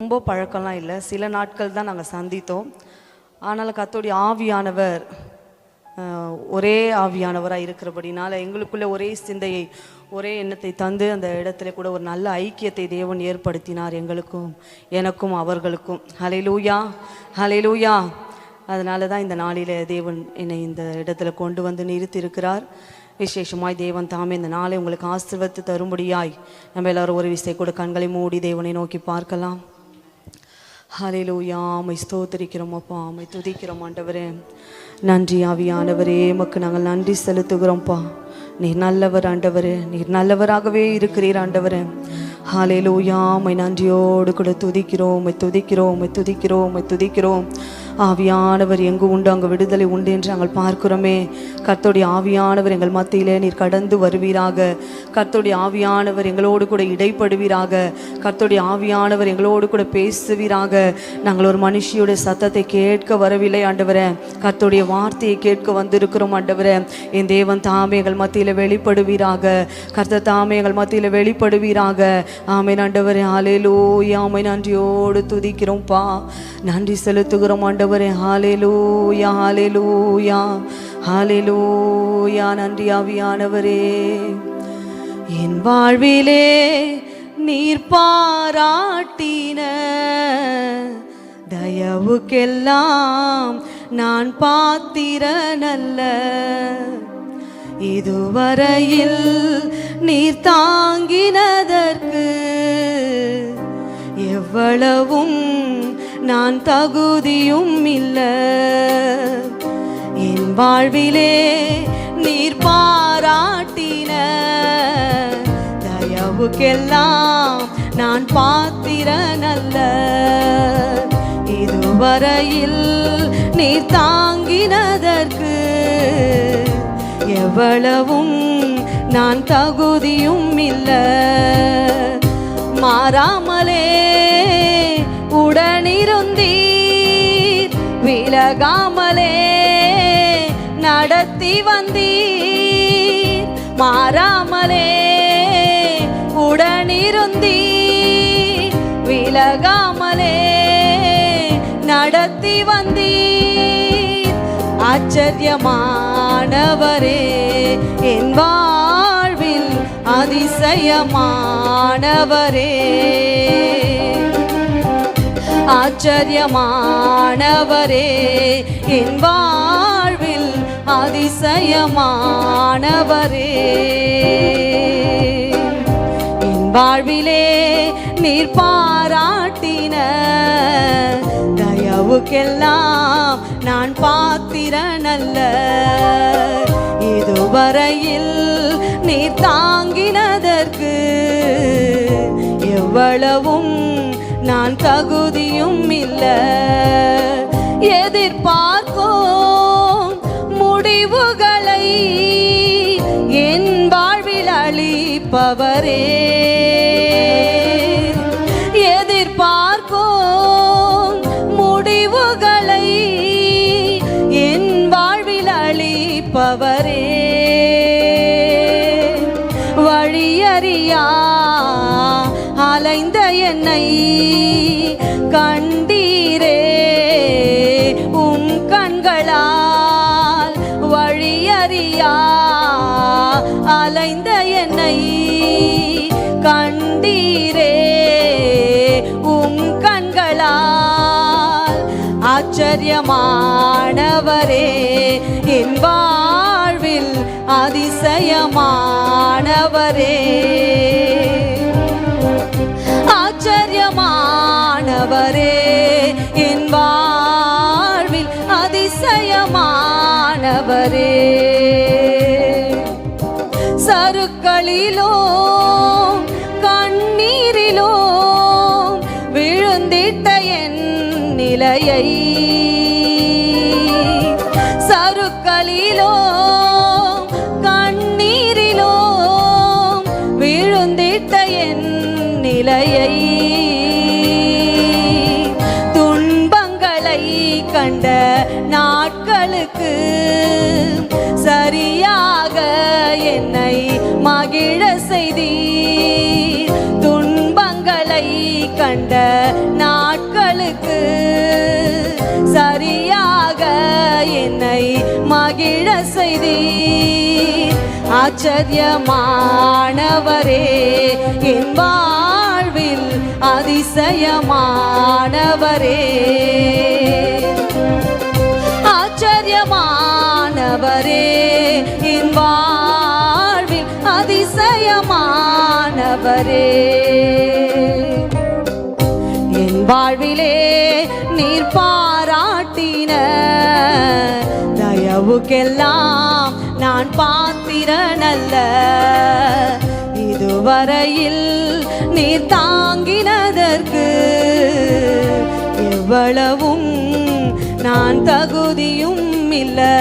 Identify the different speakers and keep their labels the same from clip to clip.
Speaker 1: ரொம்ப பழக்கம்லாம் இல்லை, சில நாட்கள் தான் நாங்கள் சந்தித்தோம். ஆனால் கர்த்தருடைய ஆவியானவர் ஒரே ஆவியானவராக இருக்கிறபடினால எங்களுக்குள்ளே ஒரே சிந்தையை, ஒரே எண்ணத்தை தந்து அந்த இடத்துல கூட ஒரு நல்ல ஐக்கியத்தை தேவன் ஏற்படுத்தினார், எங்களுக்கும் எனக்கும் அவர்களுக்கும். ஹல்லேலூயா, ஹல்லேலூயா. அதனால தான் இந்த நாளில் தேவன் என்னை இந்த இடத்துல கொண்டு வந்து நிறுத்தியிருக்கிறார். விசேஷமாய் தேவன் தாமே இந்த நாளை உங்களுக்கு ஆசீர்வதித்து தரும்படியாய் நம்ம எல்லாரும் ஒரு விசை கூட கண்களை மூடி தேவனை நோக்கி பார்க்கலாம். ஹல்லேலூயா. உம்மை ஸ்தோத்திரிக்கிறோம் அப்பா, உம்மை துதிக்கிறோம் ஆண்டவரே. நன்றி ஆவியானவரே, உமக்கு நாங்கள் நன்றி செலுத்துகிறோம்ப்பா. நீர் நல்லவர் ஆண்டவரே, நீர் நல்லவராகவே இருக்கிறீர் ஆண்டவரே. ஹல்லேலூயா. உம்மை நன்றியோடு கூட துதிக்கிறோம், உம்மை துதிக்கிறோம், உம்மை துதிக்கிறோம், உம்மை துதிக்கிறோம். ஆவியானவர் எங்கு உண்டு அங்கு விடுதலை உண்டு என்று நாங்கள் பார்க்கிறோமே. கர்த்தருடைய ஆவியானவர் எங்கள் மத்தியிலே நீர் கடந்து வருவீராக. கர்த்தருடைய ஆவியானவர் எங்களோடு கூட இடைப்படுவீராக. கர்த்தருடைய ஆவியானவர் எங்களோடு கூட பேசுவீராக. நாங்கள் ஒரு மனுஷியுடைய சத்தத்தை கேட்க வரவில்லை ஆண்டவரே, கர்த்தருடைய வார்த்தையை கேட்க வந்திருக்கிறோம் ஆண்டவரே. என் தேவன் தாமே எங்கள் மத்தியில் வெளிப்படுவீராக. கர்த்தர் தாமே எங்கள் மத்தியில் வெளிப்படுவீராக. ஆமென் ஆண்டவரே. ஹல்லேலூயா. உம்மை நன்றியோடு துதிக்கிறோம்ப்பா, நன்றி செலுத்துகிறோம் ஆண்டவரே. ஹல்லேலூயா, ஹல்லேலூயா, ஹல்லேலூயா. நன்றி ஆவியானவரே. என் வாழ்விலே நீர் பாராட்டின தயவுக்கெல்லாம் நான் பாத்திரனல்ல. இதுவரையில் நீர் தாங்கினதற்கு எவ்வளவும் நான் தகுதியும் இல்லை. என் வாழ்விலே நீர் பாராட்டின தயவுக்கெல்லாம் நான் பாத்திரனல்ல. இதுவரையில் நீர் தாங்கினதற்கு எவ்வளவும் நான் தகுதியும் இல்லை. மாறாமலே உடனிருந்தீர், விலகாமலே நடத்தி வந்தீர். மாறாமலே உடனிருந்தீர், விலகாமலே நடத்தி வந்தீர். ஆச்சரியமானவரே, என் வாழ்வில் அதிசயமானவரே. ஆச்சரியமானவரே, என் வாழ்வில் அதிசயமானவரே. என் வாழ்விலே நீர் பாராட்டின தயவுக்கெல்லாம் நான் பாத்திரனல்ல. இதுவரையில் நீர் தாங்கினதற்கு எவ்வளவும் நான் தகுதியும் இல்லை. எதிர்பார்க்கும் முடிவுகளை என் வாழ்வில் அளிப்பவரே. எதிர்பார்க்கும் முடிவுகளை என் வாழ்வில் அளிப்பவரே. வழியறியா அலைந்த என்னை கண்டீரே உம் கண்களால். வழியறியா அலைந்த என்னை கண்டீரே உம் கண்களால். ஆச்சரியமானவரே, என் வாழ்வில் அதிசயமானவரே. ஆச்சரியமானவரே, என் வாழ்வில் அதிசயமானவரே. சருக்களிலோ கண்ணீரிலோ விழுந்திட்ட என் நிலையை, சருக்களிலோ கண்ணீரிலோ விழுந்திட்ட என் நிலையை, துன்பங்களை கண்ட நாட்களுக்கு சரியாக என்னை மகிழ செய்தீர். துன்பங்களை கண்ட செய்தீர். ஆச்சரியமானவரே, என் வாழ்வில் அதிசயமானவரே. ஆச்சரியமானவரே, என் வாழ்வில் அதிசயமானவரே. என் வாழ்விலே நீர் பாராட்டின தயவுக்கெல்லாம் நான் பாத்திரனல்ல. இதுவரையில் நீர் தாங்கினதற்கு எவ்வளவும் நான் தகுதியும் இல்லை.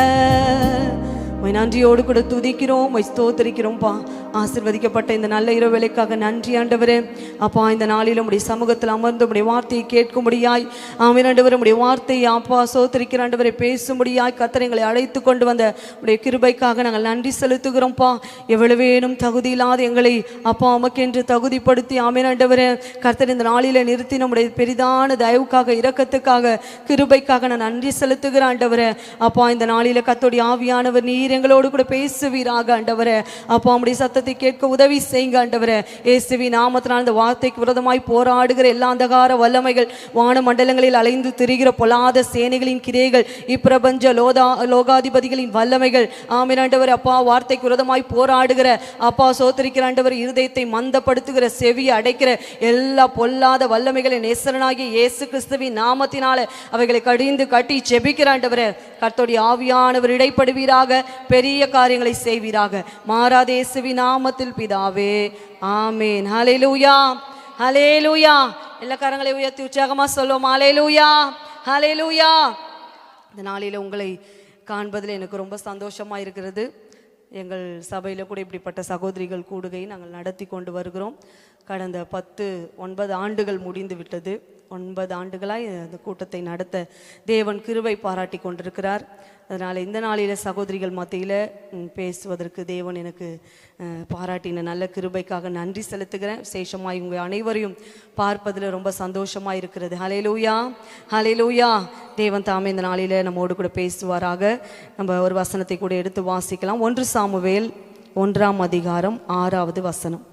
Speaker 1: நன்றியோடு கூட துதிக்கிறோம், ஸ்தோத்திரிக்கிறோம்ப்பா. ஆசீர்வதிக்கப்பட்ட இந்த நல்ல இரவு வேளைக்காக நன்றி ஆண்டவரே. அப்பா, இந்த நாளில் உம்முடைய சமூகத்தில் அமர்ந்து உம்முடைய வார்த்தையை கேட்கும்படியாய் ஆமென் ஆண்டவரே, உம்முடைய வார்த்தையை அப்பா ஸ்தோத்திரிக்கிற ஆண்டவரை பேசும்படியாய் கர்த்தரை அழைத்து கொண்டு வந்த உம்முடைய கிருபைக்காக நாங்கள் நன்றி செலுத்துகிறோம்ப்பா. எவ்வளவேனும் தகுதி இல்லாத எங்களை அப்பா உமக்கென்று தகுதிப்படுத்தி ஆமென் ஆண்டவரே கர்த்தர் இந்த நாளில் நிறுத்தி நம்முடைய பெரிதான தயவுக்காக, இரக்கத்துக்காக, கிருபைக்காக நான் நன்றி செலுத்துகிறேன் ஆண்டவரே. அப்பா, இந்த நாளில் கர்த்தருடைய ஆவியானவர் நீர் எங்களோடு கூட பேசுவீராக ஆண்டவரே. அப்பா, உம்முடைய சத்தத்தை கேட்க உதவி செய்யுங்க ஆண்டவரே. இயேசுவின் நாமத்தினால் இந்த வார்த்தைக்கு விரோதமாய் போராடுகிற எல்லா அந்தகார வல்லமைகள், வான மண்டலங்களில் அலைந்து திரிகிற பொல்லாத சேனைகளின் கிரைகள், இப்பிரபஞ்ச லோகாதிபதிகளின் வல்லமைகள் ஆமென் ஆண்டவரே. அப்பா, வார்த்தைக்கு விரோதமாய் போராடுகிற அப்பா சோத்திரிக்கிற ஆண்டவர், இருதயத்தை மந்தப்படுத்துகிற, செவியை அடைக்கிற எல்லா பொல்லாத வல்லமைகளை நேசரனாகிய இயேசு கிறிஸ்துவின் நாமத்தினால அவைகளை கடிந்து கட்டி ஜெபிக்கிற ஆண்டவரே. கர்த்தருடைய ஆவியானவர் இடைப்படுவீராக, பெரிய காரியங்களை செய்வீராக. மாறாத இயேசுவின் நாமத்தில் பிதாவே, ஆமென். ஹல்லேலூயா, ஹல்லேலூயா. எல்லா கரங்களை உயர்த்தி உற்சாகமா சொல்லுவோம், ஹல்லேலூயா, ஹல்லேலூயா. இந்த நாளில் உங்களை காண்பதில் எனக்கு ரொம்ப சந்தோஷமா இருக்கிறது. எங்கள் சபையில் கூட இப்படிப்பட்ட சகோதரிகள் கூடுகை நாங்கள் நடத்தி கொண்டு வருகிறோம். கடந்த 9 ஆண்டுகள் முடிந்து விட்டது. 9 ஆண்டுகளாய் அந்த கூட்டத்தை நடத்த தேவன் கிருபை பாராட்டி கொண்டிருக்கிறார். அதனால் இந்த நாளில் சகோதரிகள் மத்தியில் பேசுவதற்கு தேவன் எனக்கு பாராட்டின நல்ல கிருபைக்காக நன்றி செலுத்துகிறேன். விசேஷமாய் உங்கள் அனைவரையும் பார்ப்பதில் ரொம்ப சந்தோஷமாக இருக்கிறது. ஹல்லேலூயா, ஹல்லேலூயா. தேவன் தாமே இந்த நாளில் நம்மோடு கூட பேசுவாராக. நம்ம ஒரு வசனத்தை கூட எடுத்து வாசிக்கலாம். 1 சாமுவேல் 1ஆம் அதிகாரம் 6வது வசனம்.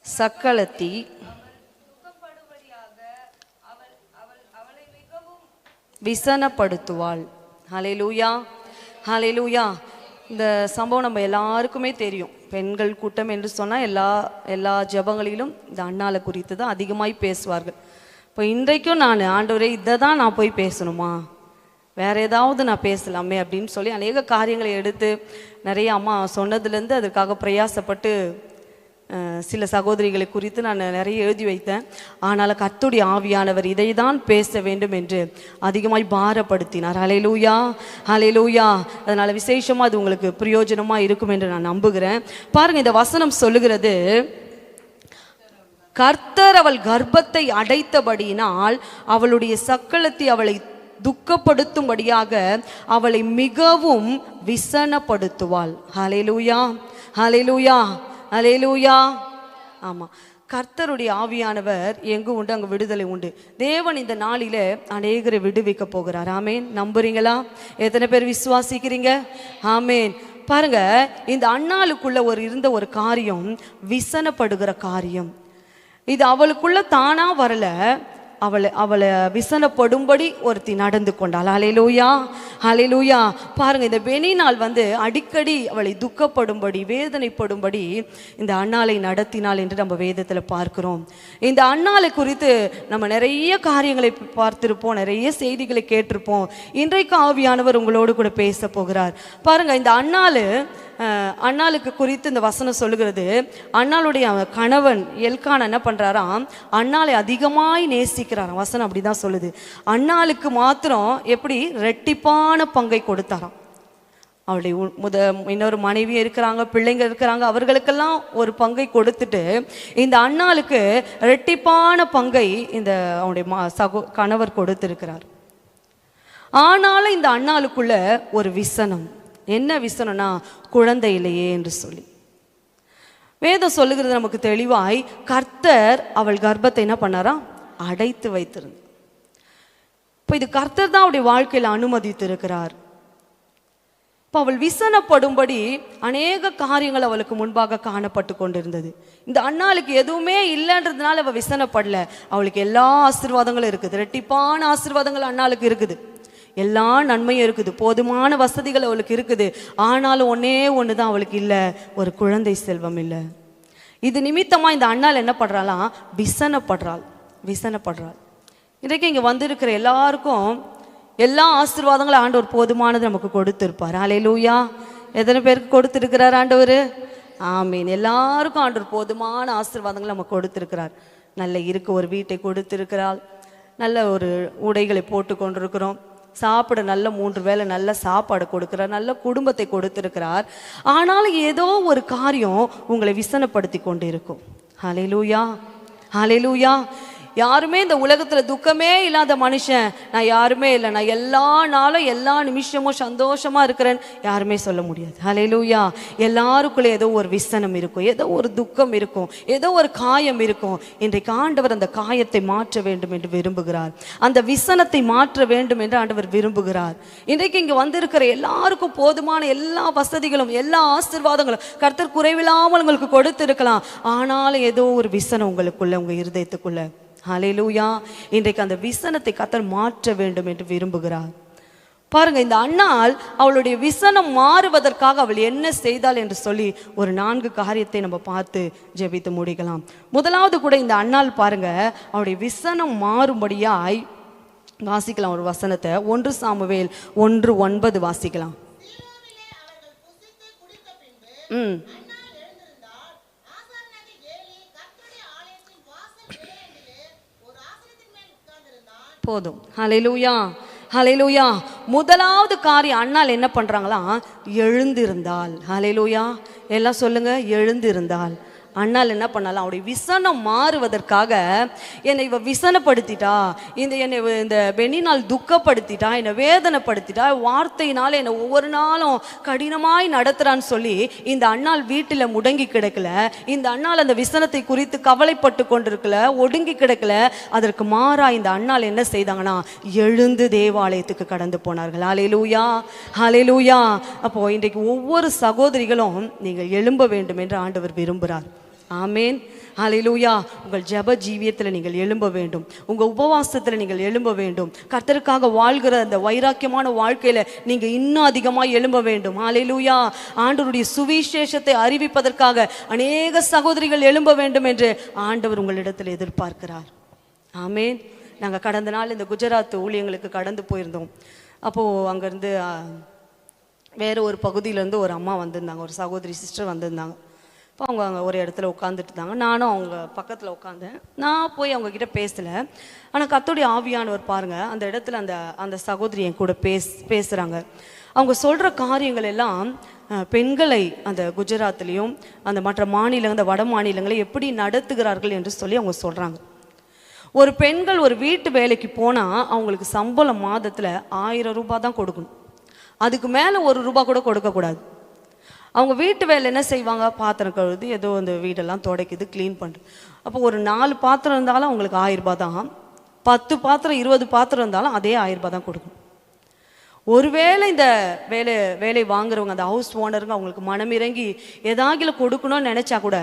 Speaker 1: சக்களத்தி விசனப்படுத்துவாள். ஹல்லேலூயா, ஹல்லேலூயா. இந்த சம்பவம் நம்ம எல்லாருக்குமே தெரியும். பெண்கள் கூட்டம் என்று சொன்னால் எல்லா ஜெபங்களிலும் இந்த அண்ணாளை குறித்து தான் அதிகமாய் பேசுவார்கள். இப்போ இன்றைக்கும் நான் ஆண்டவரே இதை தான் நான் போய் பேசணுமா, வேற ஏதாவது நான் பேசலாமே அப்படின்னு சொல்லி அநேக காரியங்களை எடுத்து நிறைய அம்மா சொன்னதுலேருந்து அதுக்காக பிரயாசப்பட்டு சில சகோதரிகளை குறித்து நான் நிறைய எழுதி வைத்தேன். ஆனால் கர்த்தருடைய ஆவியானவர் இதை தான் பேச வேண்டும் என்று அதிகமாய் பாரப்படுத்தினார். ஹல்லேலூயா, ஹல்லேலூயா. அதனால் விசேஷமாக அது உங்களுக்கு பிரயோஜனமாக இருக்கும் என்று நான் நம்புகிறேன். பாருங்கள், இந்த வசனம் சொல்லுகிறது, கர்த்தர் அவள் கர்ப்பத்தை அடைத்தபடியினால் அவளுடைய சக்களத்தை அவளை துக்கப்படுத்தும்படியாக அவளை மிகவும் விசனப்படுத்துவாள். ஹல்லேலூயா, ஹல்லேலூயா, ஹல்லேலூயா. ஆமாம், கர்த்தருடைய ஆவியானவர் எங்கு உண்டு அங்கு விடுதலை உண்டு. தேவன் இந்த நாளில் அநேகரை விடுவிக்க போகிறார். ஆமேன். நம்புறீங்களா? எத்தனை பேர் விசுவாசிக்கிறீங்க? ஆமேன். பாருங்க, இந்த அண்ணாளுக்குள்ள இருந்த ஒரு காரியம் விசனப்படுகிற காரியம். இது அவளுக்குள்ள தானா வரல, அவளை விசனப்படும்படி ஒருத்தி நடந்து கொண்டாள். ஹல்லேலூயா, ஹல்லேலூயா. பாருங்க, இந்த பெனினாள் அடிக்கடி அவளை துக்கப்படும்படி, வேதனைப்படும்படி இந்த அண்ணாளை நடத்தினாள் என்று நம்ம வேதத்தில் பார்க்கிறோம். இந்த அண்ணாளை குறித்து நம்ம நிறைய காரியங்களை பார்த்திருப்போம், நிறைய செய்திகளை கேட்டிருப்போம். இன்றைக்கு ஆவியானவர் உங்களோடு கூட பேச போகிறார். பாருங்க, இந்த அண்ணாளுக்கு குறித்து இந்த வசனம் சொல்லுகிறது, அண்ணாளுடைய கணவன் எல்கானா என்ன பண்றாராம், அண்ணாளை அதிகமாய் நேசிக்கிறாராம். வசனம் அப்படிதான் சொல்லுது. அண்ணாளுக்கு மாத்திரம் எப்படி ரெட்டிப்பான பங்கை கொடுத்தாராம். அவளுடைய இன்னொரு மனைவி இருக்கிறாங்க, பிள்ளைங்க இருக்கிறாங்க, அவர்களுக்கெல்லாம் ஒரு பங்கை கொடுத்துட்டு இந்த அண்ணாளுக்கு ரெட்டிப்பான பங்கை இந்த அவனுடைய கணவர் கொடுத்திருக்கிறார். ஆனாலும் இந்த அண்ணாளுக்குள்ள ஒரு விசனம். என்ன விசனம்னா, குழந்தை இல்லையே என்று சொல்லி. வேதம் சொல்லுகிறது நமக்கு தெளிவாய், கர்த்தர் அவள் கர்ப்பத்தை என்ன பண்ணாராம்? அடைத்து வைத்திருந்தார். இப்போ இது கர்த்தர் தான் அவருடைய வாழ்க்கையில் அனுமதித்து இருக்கிறார். இப்போ அவள் விசனப்படும்படி அநேக காரியங்கள் அவளுக்கு முன்பாக காணப்பட்டு கொண்டிருந்தது. இந்த அண்ணாளுக்கு எதுவுமே இல்லைன்றதுனால அவள் விசனப்படல. அவளுக்கு எல்லா ஆசீர்வாதங்களும் இருக்குது, ரெட்டிப்பான ஆசீர்வாதங்கள் அண்ணாளுக்கு இருக்குது, எல்லா நன்மையும் இருக்குது, போதுமான வசதிகள் அவளுக்கு இருக்குது. ஆனாலும் ஒன்னே ஒன்று தான் அவளுக்கு இல்லை, ஒரு குழந்தை செல்வம் இல்லை. இது நிமித்தமாக இந்த அண்ணாள் என்ன பண்றாளாம்? விசனப்படுறாள். இன்றைக்கு இங்கே வந்திருக்கிற எல்லாருக்கும் எல்லா ஆசீர்வாதங்களும் ஆண்டவர் போதுமானது நமக்கு கொடுத்திருப்பார். ஹல்லேலூயா. எத்தனை பேருக்கு கொடுத்திருக்கிறார் ஆண்டவர்? ஆமீன். எல்லாருக்கும் ஆண்டவர் போதுமான ஆசீர்வாதங்களை நமக்கு கொடுத்திருக்கிறார். நல்ல இருக்க ஒரு வீட்டை கொடுத்திருக்கிறாள், நல்ல ஒரு உடைகளை போட்டு கொண்டிருக்கிறோம், சாப்பிட நல்ல 3 வேளை நல்ல சாப்பாடு கொடுக்கிறார், நல்ல குடும்பத்தை கொடுத்திருக்கிறார். ஆனாலும் ஏதோ ஒரு காரியம் உங்களை விசனப்படுத்தி கொண்டு இருக்கும். ஹல்லேலூயா, ஹல்லேலூயா. யாருமே இந்த உலகத்தில் துக்கமே இல்லாத மனுஷன் நான் யாருமே இல்லை, நான் எல்லா நாளும் எல்லா நிமிஷமும் சந்தோஷமா இருக்கிறேன்னு யாருமே சொல்ல முடியாது. ஹல்லேலூயா. எல்லாருக்குள்ளே ஏதோ ஒரு விசனம் இருக்கும், ஏதோ ஒரு துக்கம் இருக்கும், ஏதோ ஒரு காயம் இருக்கும். இன்றைக்கு ஆண்டவர் அந்த காயத்தை மாற்ற வேண்டும் என்று விரும்புகிறார், அந்த விசனத்தை மாற்ற வேண்டும் என்று ஆண்டவர் விரும்புகிறார். இன்றைக்கு இங்கே வந்திருக்கிற எல்லாருக்கும் போதுமான எல்லா வசதிகளும் எல்லா ஆசீர்வாதங்களும் கர்த்தர் குறைவில்லாமல் உங்களுக்கு கொடுத்திருக்கலாம். ஆனாலும் ஏதோ ஒரு விசனம் உங்களுக்குள்ள, உங்க இருதயத்துக்குள்ள. ஹல்லேலூயா. இன்றைக்கு அந்த விசனத்தை கர்த்தர் மாற்ற வேண்டும் என்று விரும்புகிறார். பாருங்க, இந்த அண்ணாள் அவளுடைய விசனம் மாறுவதற்காக அவள் என்ன செய்தாள் என்று சொல்லி ஒரு 4 காரியத்தை நம்ம பார்த்து ஜெபித்து முடிக்கலாம். முதலாவது கூட இந்த அண்ணாள் பாருங்க, அவளுடைய விசனம் மாறும்படியாய் வாசிக்கலாம் ஒரு வசனத்தை. 1 சாமுவேல் 1:9 வாசிக்கலாம். போதும். ஹல்லேலூயா, ஹல்லேலூயா. முதலாவது காரியம் அண்ணாள் என்ன பண்றாங்களா? எழுந்திருந்தாள். ஹல்லேலூயா. எல்லாம் சொல்லுங்க, எழுந்திருந்தாள். அண்ணாள் என்ன பண்ணாலும் அவருடைய விசனம் மாறுவதற்காக, என்னை இவ விசனப்படுத்திட்டா, என்னை இந்த பெண்ணினால் துக்கப்படுத்திட்டா, என்னை வேதனைப்படுத்திட்டா, வார்த்தையினால் என்னை ஒவ்வொரு நாளும் கடினமாய் நடத்துறான்னு சொல்லி இந்த அண்ணாள் வீட்டில் முடங்கி கிடக்கல. இந்த அண்ணாள் அந்த விசனத்தை குறித்து கவலைப்பட்டு கொண்டிருக்கல, ஒடுங்கி கிடக்கல. அதற்கு மாறா இந்த அண்ணாள் என்ன செய்தாங்கன்னா, எழுந்து தேவாலயத்துக்கு கடந்து போனார்கள். ஹல்லேலூயா, ஹல்லேலூயா. அப்போ இன்றைக்கு ஒவ்வொரு சகோதரிகளும் நீங்கள் எழும்ப வேண்டும் என்று ஆண்டவர் விரும்புகிறார். ஆமேன், ஹல்லேலூயா. உங்கள் ஜெப ஜீவியத்தில் நீங்கள் எழும்ப வேண்டும், உங்கள் உபவாசத்தில் நீங்கள் எழும்ப வேண்டும், கர்த்தருக்காக வாழ்கிற அந்த வைராக்கியமான வாழ்க்கையில் நீங்கள் இன்னும் அதிகமாக எழும்ப வேண்டும். ஹல்லேலூயா. ஆண்டவருடைய சுவிசேஷத்தை அறிவிப்பதற்காக அநேக சகோதரிகள் எழும்ப வேண்டும் என்று ஆண்டவர் உங்களிடத்தில் எதிர்பார்க்கிறார். ஆமேன். நாங்கள் கடந்த நாள் இந்த குஜராத் ஊழியங்களுக்கு கடந்து போயிருந்தோம். அப்போது அங்கேருந்து வேறு ஒரு பகுதியிலேருந்து ஒரு அம்மா வந்திருந்தாங்க, ஒரு சகோதரி சிஸ்டர் வந்திருந்தாங்க. இப்போ அவங்க அங்கே ஒரு இடத்துல உட்காந்துட்டு இருந்தாங்க. நானும் அவங்க பக்கத்தில் உட்காந்தேன். நான் போய் அவங்கக்கிட்ட பேசலை. ஆனால் கர்த்தருடைய ஆவியானவர் பாருங்கள், அந்த இடத்துல அந்த சகோதரி என் கூட பேசுகிறாங்க. அவங்க சொல்கிற காரியங்கள் எல்லாம் பெண்களை அந்த குஜராத்லேயும் அந்த மற்ற மாநிலங்கள், அந்த வட மாநிலங்களை எப்படி நடத்துகிறார்கள் என்று சொல்லி அவங்க சொல்கிறாங்க. ஒரு பெண்கள் ஒரு வீட்டு வேலைக்கு போனால் அவங்களுக்கு சம்பளம் மாதத்தில் 1000 ரூபாய் தான் கொடுக்கணும். அதுக்கு மேலே 1 ரூபா கூட கொடுக்கக்கூடாது. அவங்க வீட்டு வேலை என்ன செய்வாங்க? பாத்திரம் கழுவுது, ஏதோ அந்த வீடெல்லாம் துடைக்குது, க்ளீன் பண்ணுறது. அப்போ ஒரு 4 பாத்திரம் இருந்தாலும் அவங்களுக்கு 1000 ரூபாய் தான். 10 பாத்திரம் 20 பாத்திரம் இருந்தாலும் அதே 1000 ரூபாய் தான் கொடுக்கணும். ஒருவேளை இந்த வேலை வாங்குறவங்க, அந்த ஹவுஸ் ஓனருங்க, அவங்களுக்கு மனமிறங்கி ஏதாகில கொடுக்கணும்னு நினச்சா கூட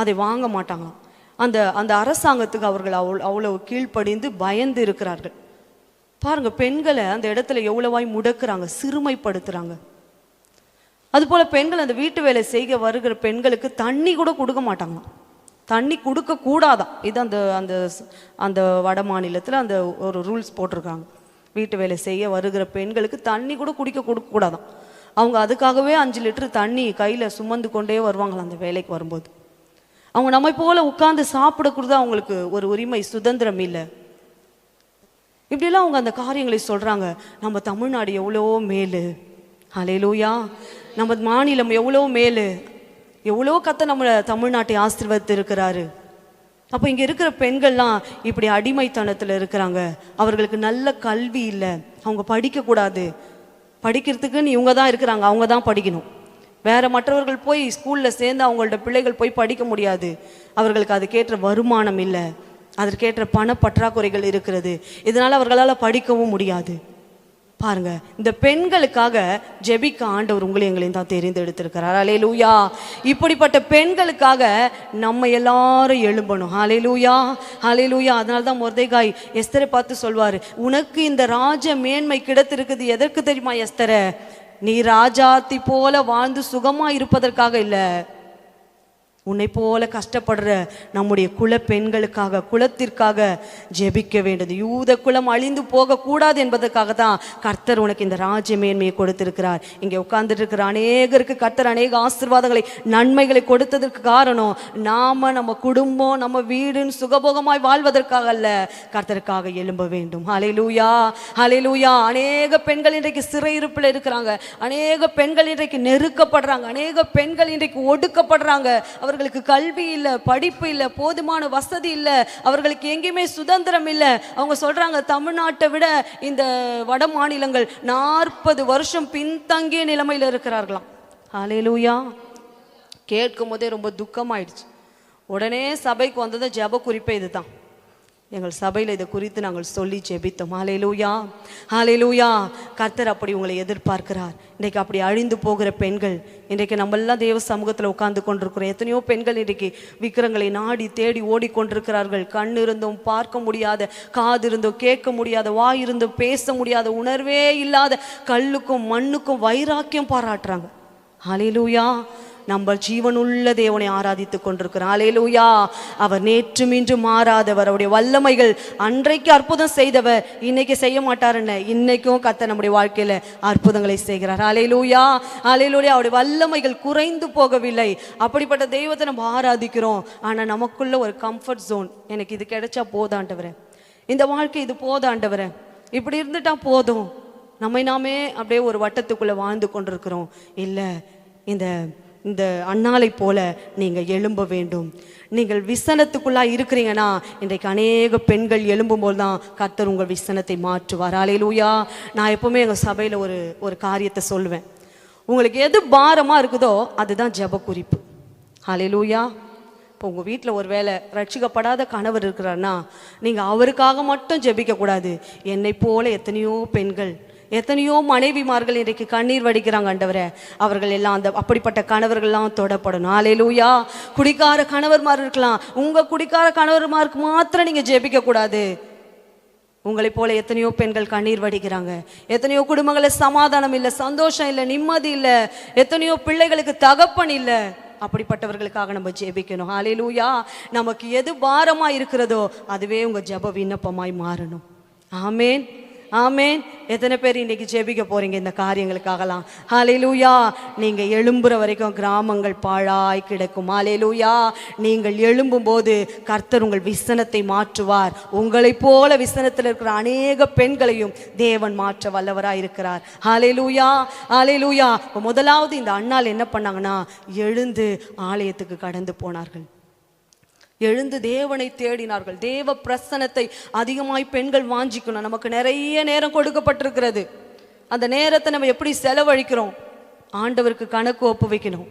Speaker 1: அதை வாங்க மாட்டாங்களாம். அந்த அரசாங்கத்துக்கு அவர்கள் அவ்வளவு கீழ்ப்படிந்து பயந்து இருக்கிறார்கள். பாருங்க, பெண்களை அந்த இடத்துல எவ்வளவாய் முடக்கிறாங்க, சிறுமைப்படுத்துறாங்க. அதுபோல் பெண்கள் அந்த வீட்டு வேலை செய்ய வருகிற பெண்களுக்கு தண்ணி கூட கொடுக்க மாட்டாங்களாம், தண்ணி கொடுக்க கூடாதான். இது அந்த வட மாநிலத்தில் அந்த ஒரு ரூல்ஸ் போட்டிருக்காங்க. வீட்டு வேலை செய்ய வருகிற பெண்களுக்கு தண்ணி கூட கொடுக்க கூடாதான். அவங்க அதுக்காகவே 5 லிட்டர் தண்ணி கையில் சுமந்து கொண்டே வருவாங்களாம் அந்த வேலைக்கு வரும்போது. அவங்க நம்மை போல உட்கார்ந்து சாப்பிடக்கூடாது, அவங்களுக்கு ஒரு உரிமை, சுதந்திரம் இல்லை. இப்படிலாம் அவங்க அந்த காரியங்களை சொல்கிறாங்க. நம்ம தமிழ்நாடு எவ்வளோ மேலு. ஹல்லேலூயா. நம்ம மாநிலம் எவ்வளோ மேலு, எவ்வளோ கத்த நம்ம தமிழ்நாட்டை ஆசீர்வதித்து இருக்கிறாரு. அப்போ இங்கே இருக்கிற பெண்கள்லாம் இப்படி அடிமைத்தனத்தில் இருக்கிறாங்க. அவர்களுக்கு நல்ல கல்வி இல்லை, அவங்க படிக்கக்கூடாது. படிக்கிறதுக்குன்னு இவங்க தான் இருக்கிறாங்க, அவங்க தான் படிக்கணும். வேற மற்றவர்கள் போய் ஸ்கூலில் சேர்ந்து அவங்களோட பிள்ளைகள் போய் படிக்க முடியாது. அவர்களுக்கு அதுக்கேற்ற வருமானம் இல்லை, அதற்கேற்ற பண பற்றாக்குறைகள் இருக்கிறது. இதனால் அவர்களால் படிக்கவும் முடியாது. பாருங்க, இந்த பெண்களுக்காக ஜெபிக்க ஆண்டவர் உங்களை எங்களையும் தான் தெரிந்தெடுத்திருக்கிறார். ஹல்லேலூயா. இப்படிப்பட்ட பெண்களுக்காக நம்ம எல்லாரும் எழும்பணும். ஹல்லேலூயா, ஹல்லேலூயா. அதனால தான் மொர்தெகாய் எஸ்தரை பார்த்து சொல்வார், உனக்கு இந்த ராஜ மேன்மை கிடைத்திருக்குது எதற்கு தெரியுமா எஸ்தரை? நீ ராஜாத்தி போல வாழ்ந்து சுகமா இருப்பதற்காக இல்லை, உன்னை போல கஷ்டப்படுற நம்முடைய குல பெண்களுக்காக, குலத்திற்காக ஜெபிக்க வேண்டியது. யூத குலம் அழிந்து போக கூடாது என்பதற்காக தான் கர்த்தர் உனக்கு இந்த ராஜ்ய மேன்மையை கொடுத்திருக்கிறார். இங்கே உட்கார்ந்துட்டு இருக்கிற அநேகருக்கு கர்த்தர் அநேக ஆசீர்வாதங்களை, நன்மைகளை கொடுத்ததற்கு காரணம் நம்ம குடும்பம், நம்ம வீடுன்னு சுகபோகமாய் வாழ்வதற்காக அல்ல, கர்த்தருக்காக எழும்ப வேண்டும். ஹல்லேலூயா, ஹல்லேலூயா. அநேக பெண்கள் இன்றைக்கு சிறையிருப்பில் இருக்கிறாங்க, அநேக பெண்கள் இன்றைக்கு நெருக்கப்படுறாங்க, அநேக பெண்கள் இன்றைக்கு ஒடுக்கப்படுறாங்க. அவர்களுக்கு கல்வி இல்லை, படிப்பு இல்லை, போதுமான வசதி இல்லை, அவர்களுக்கு எங்கேயுமே சுதந்திரம் இல்லை. அவங்க சொல்றாங்க, தமிழ்நாட்டை விட இந்த வட மாநிலங்கள் 40 வருஷம் பின்தங்கிய நிலைமையில் இருக்கிறார்களாம். ஹல்லேலூயா. கேட்கும் போதே ரொம்ப துக்கமாயிடுச்சு. உடனே சபைக்கு வந்தது ஜெப குறிப்பே இதுதான். எங்கள் சபையில் இதை குறித்து நாங்கள் சொல்லி ஜெபித்தோம். ஹல்லேலூயா, ஹல்லேலூயா. கர்த்தர் அப்படி உங்களை எதிர்பார்க்கிறார். இன்றைக்கு அப்படி அழிந்து போகிற பெண்கள், இன்றைக்கு நம்மெல்லாம் தேவ சமூகத்தில் உட்கார்ந்து கொண்டிருக்கிறோம். எத்தனையோ பெண்கள் இன்றைக்கு விக்கிரங்களை நாடி தேடி ஓடிக்கொண்டிருக்கிறார்கள். கண் இருந்தும் பார்க்க முடியாத, காது இருந்தும் கேட்க முடியாத, வாய் இருந்தும் பேச முடியாத, உணர்வே இல்லாத கல்லுக்கும் மண்ணுக்கும் வைராக்கியம் பாராட்டுறாங்க. ஹல்லேலூயா. நம்ம ஜீவனுள்ள தேவனை ஆராதித்துக் கொண்டிருக்கிறோம். ஹல்லேலூயா. அவர் நேற்றும் இன்றும் மாறாதவர். அவருடைய வல்லமைகள் அன்றைக்கு அற்புதம் செய்தவர் இன்னைக்கு செய்ய மாட்டாருன்னு, இன்னைக்கும் கர்த்தர் நம்முடைய வாழ்க்கையில அற்புதங்களை செய்கிறார். ஹல்லேலூயா, ஹல்லேலூயா. அவருடைய வல்லமைகள் குறைந்து போகவில்லை. அப்படிப்பட்ட தெய்வத்தை நம்ம ஆராதிக்கிறோம். ஆனா நமக்குள்ள ஒரு கம்ஃபர்ட் ஜோன், எனக்கு இது கிடைச்சா போதாண்டவரே, இந்த வாழ்க்கை இது போதாண்டவரே, இப்படி இருந்துட்டா போதும், நம்மை நாமே அப்படியே ஒரு வட்டத்துக்குள்ள வாழ்ந்து கொண்டிருக்கிறோம். இல்லை, இந்த அன்னாலை போல நீங்கள் எழும்ப வேண்டும். நீங்கள் விசனத்துக்குள்ளா இருக்கிறீங்கன்னா, இன்றைக்கு அநேக பெண்கள் எழும்பும் போது தான் கர்த்தர் உங்கள் விசனத்தை மாற்றுவார். ஹல்லேலூயா. நான் எப்பவுமே எங்கள் சபையில் ஒரு காரியத்தை சொல்லுவேன், உங்களுக்கு எது பாரமாக இருக்குதோ அதுதான் ஜெப குறிப்பு. ஹல்லேலூயா. இப்போ உங்கள் வீட்டில் ஒரு வேளை ரட்சிக்கப்படாத கணவர் இருக்கிறாருன்னா, நீங்கள் அவருக்காக மட்டும் ஜெபிக்கக்கூடாது. என்னை போல எத்தனையோ பெண்கள், எத்தனையோ மனைவிமார்கள் இன்றைக்கு கண்ணீர் வடிக்கிறாங்க. ஆண்டவரே, அவர்கள் எல்லாம் அப்படிப்பட்ட கணவர்கள்லாம் தொடப்படணும். ஹல்லேலூயா. குடிக்கார கணவர்மார் இருக்கலாம், உங்க குடிக்கார கணவர்மாருக்கு மாத்திரம் நீங்க ஜெபிக்க கூடாது. உங்களை போல எத்தனையோ பெண்கள் கண்ணீர் வடிக்கிறாங்க. எத்தனையோ குடும்பங்களில் சமாதானம் இல்லை, சந்தோஷம் இல்லை, நிம்மதி இல்லை, எத்தனையோ பிள்ளைகளுக்கு தகப்பன் இல்லை. அப்படிப்பட்டவர்களுக்காக நம்ம ஜெபிக்கணும். ஹல்லேலூயா. நமக்கு எது பாரமா இருக்கிறதோ அதுவே உங்க ஜெப விண்ணப்பமாய் மாறணும். ஆமேன், ஆமேன். எத்தனை பேர் இன்னைக்கு ஜெபிக்க போறீங்க இந்த காரியங்களுக்காகலாம்? ஹல்லேலூயா. நீங்க எழும்புற வரைக்கும் கிராமங்கள் பாழாய் கிடக்கும். ஹல்லேலூயா. நீங்கள் எழும்பும் போது கர்த்தர் உங்கள் விசனத்தை மாற்றுவார். உங்களை போல விசனத்தில் இருக்கிற அநேக பெண்களையும் தேவன் மாற்ற வல்லவராய் இருக்கிறார். ஹல்லேலூயா, ஹல்லேலூயா. முதலாவது இந்த அன்னாள் என்ன பண்ணாங்கன்னா, எழுந்து ஆலயத்துக்கு கடந்து போனார்கள். எழுந்து தேவனை தேடினார்கள். தேவ பிரசன்னத்தை அதிகமாய் பெண்கள் வாஞ்சிக்கணும். நமக்கு நிறைய நேரம் கொடுக்கப்பட்டிருக்கிறது. அந்த நேரத்தை நம்ம எப்படி செலவழிக்கிறோம்? ஆண்டவருக்கு கணக்கு ஒப்பு வைக்கணும்.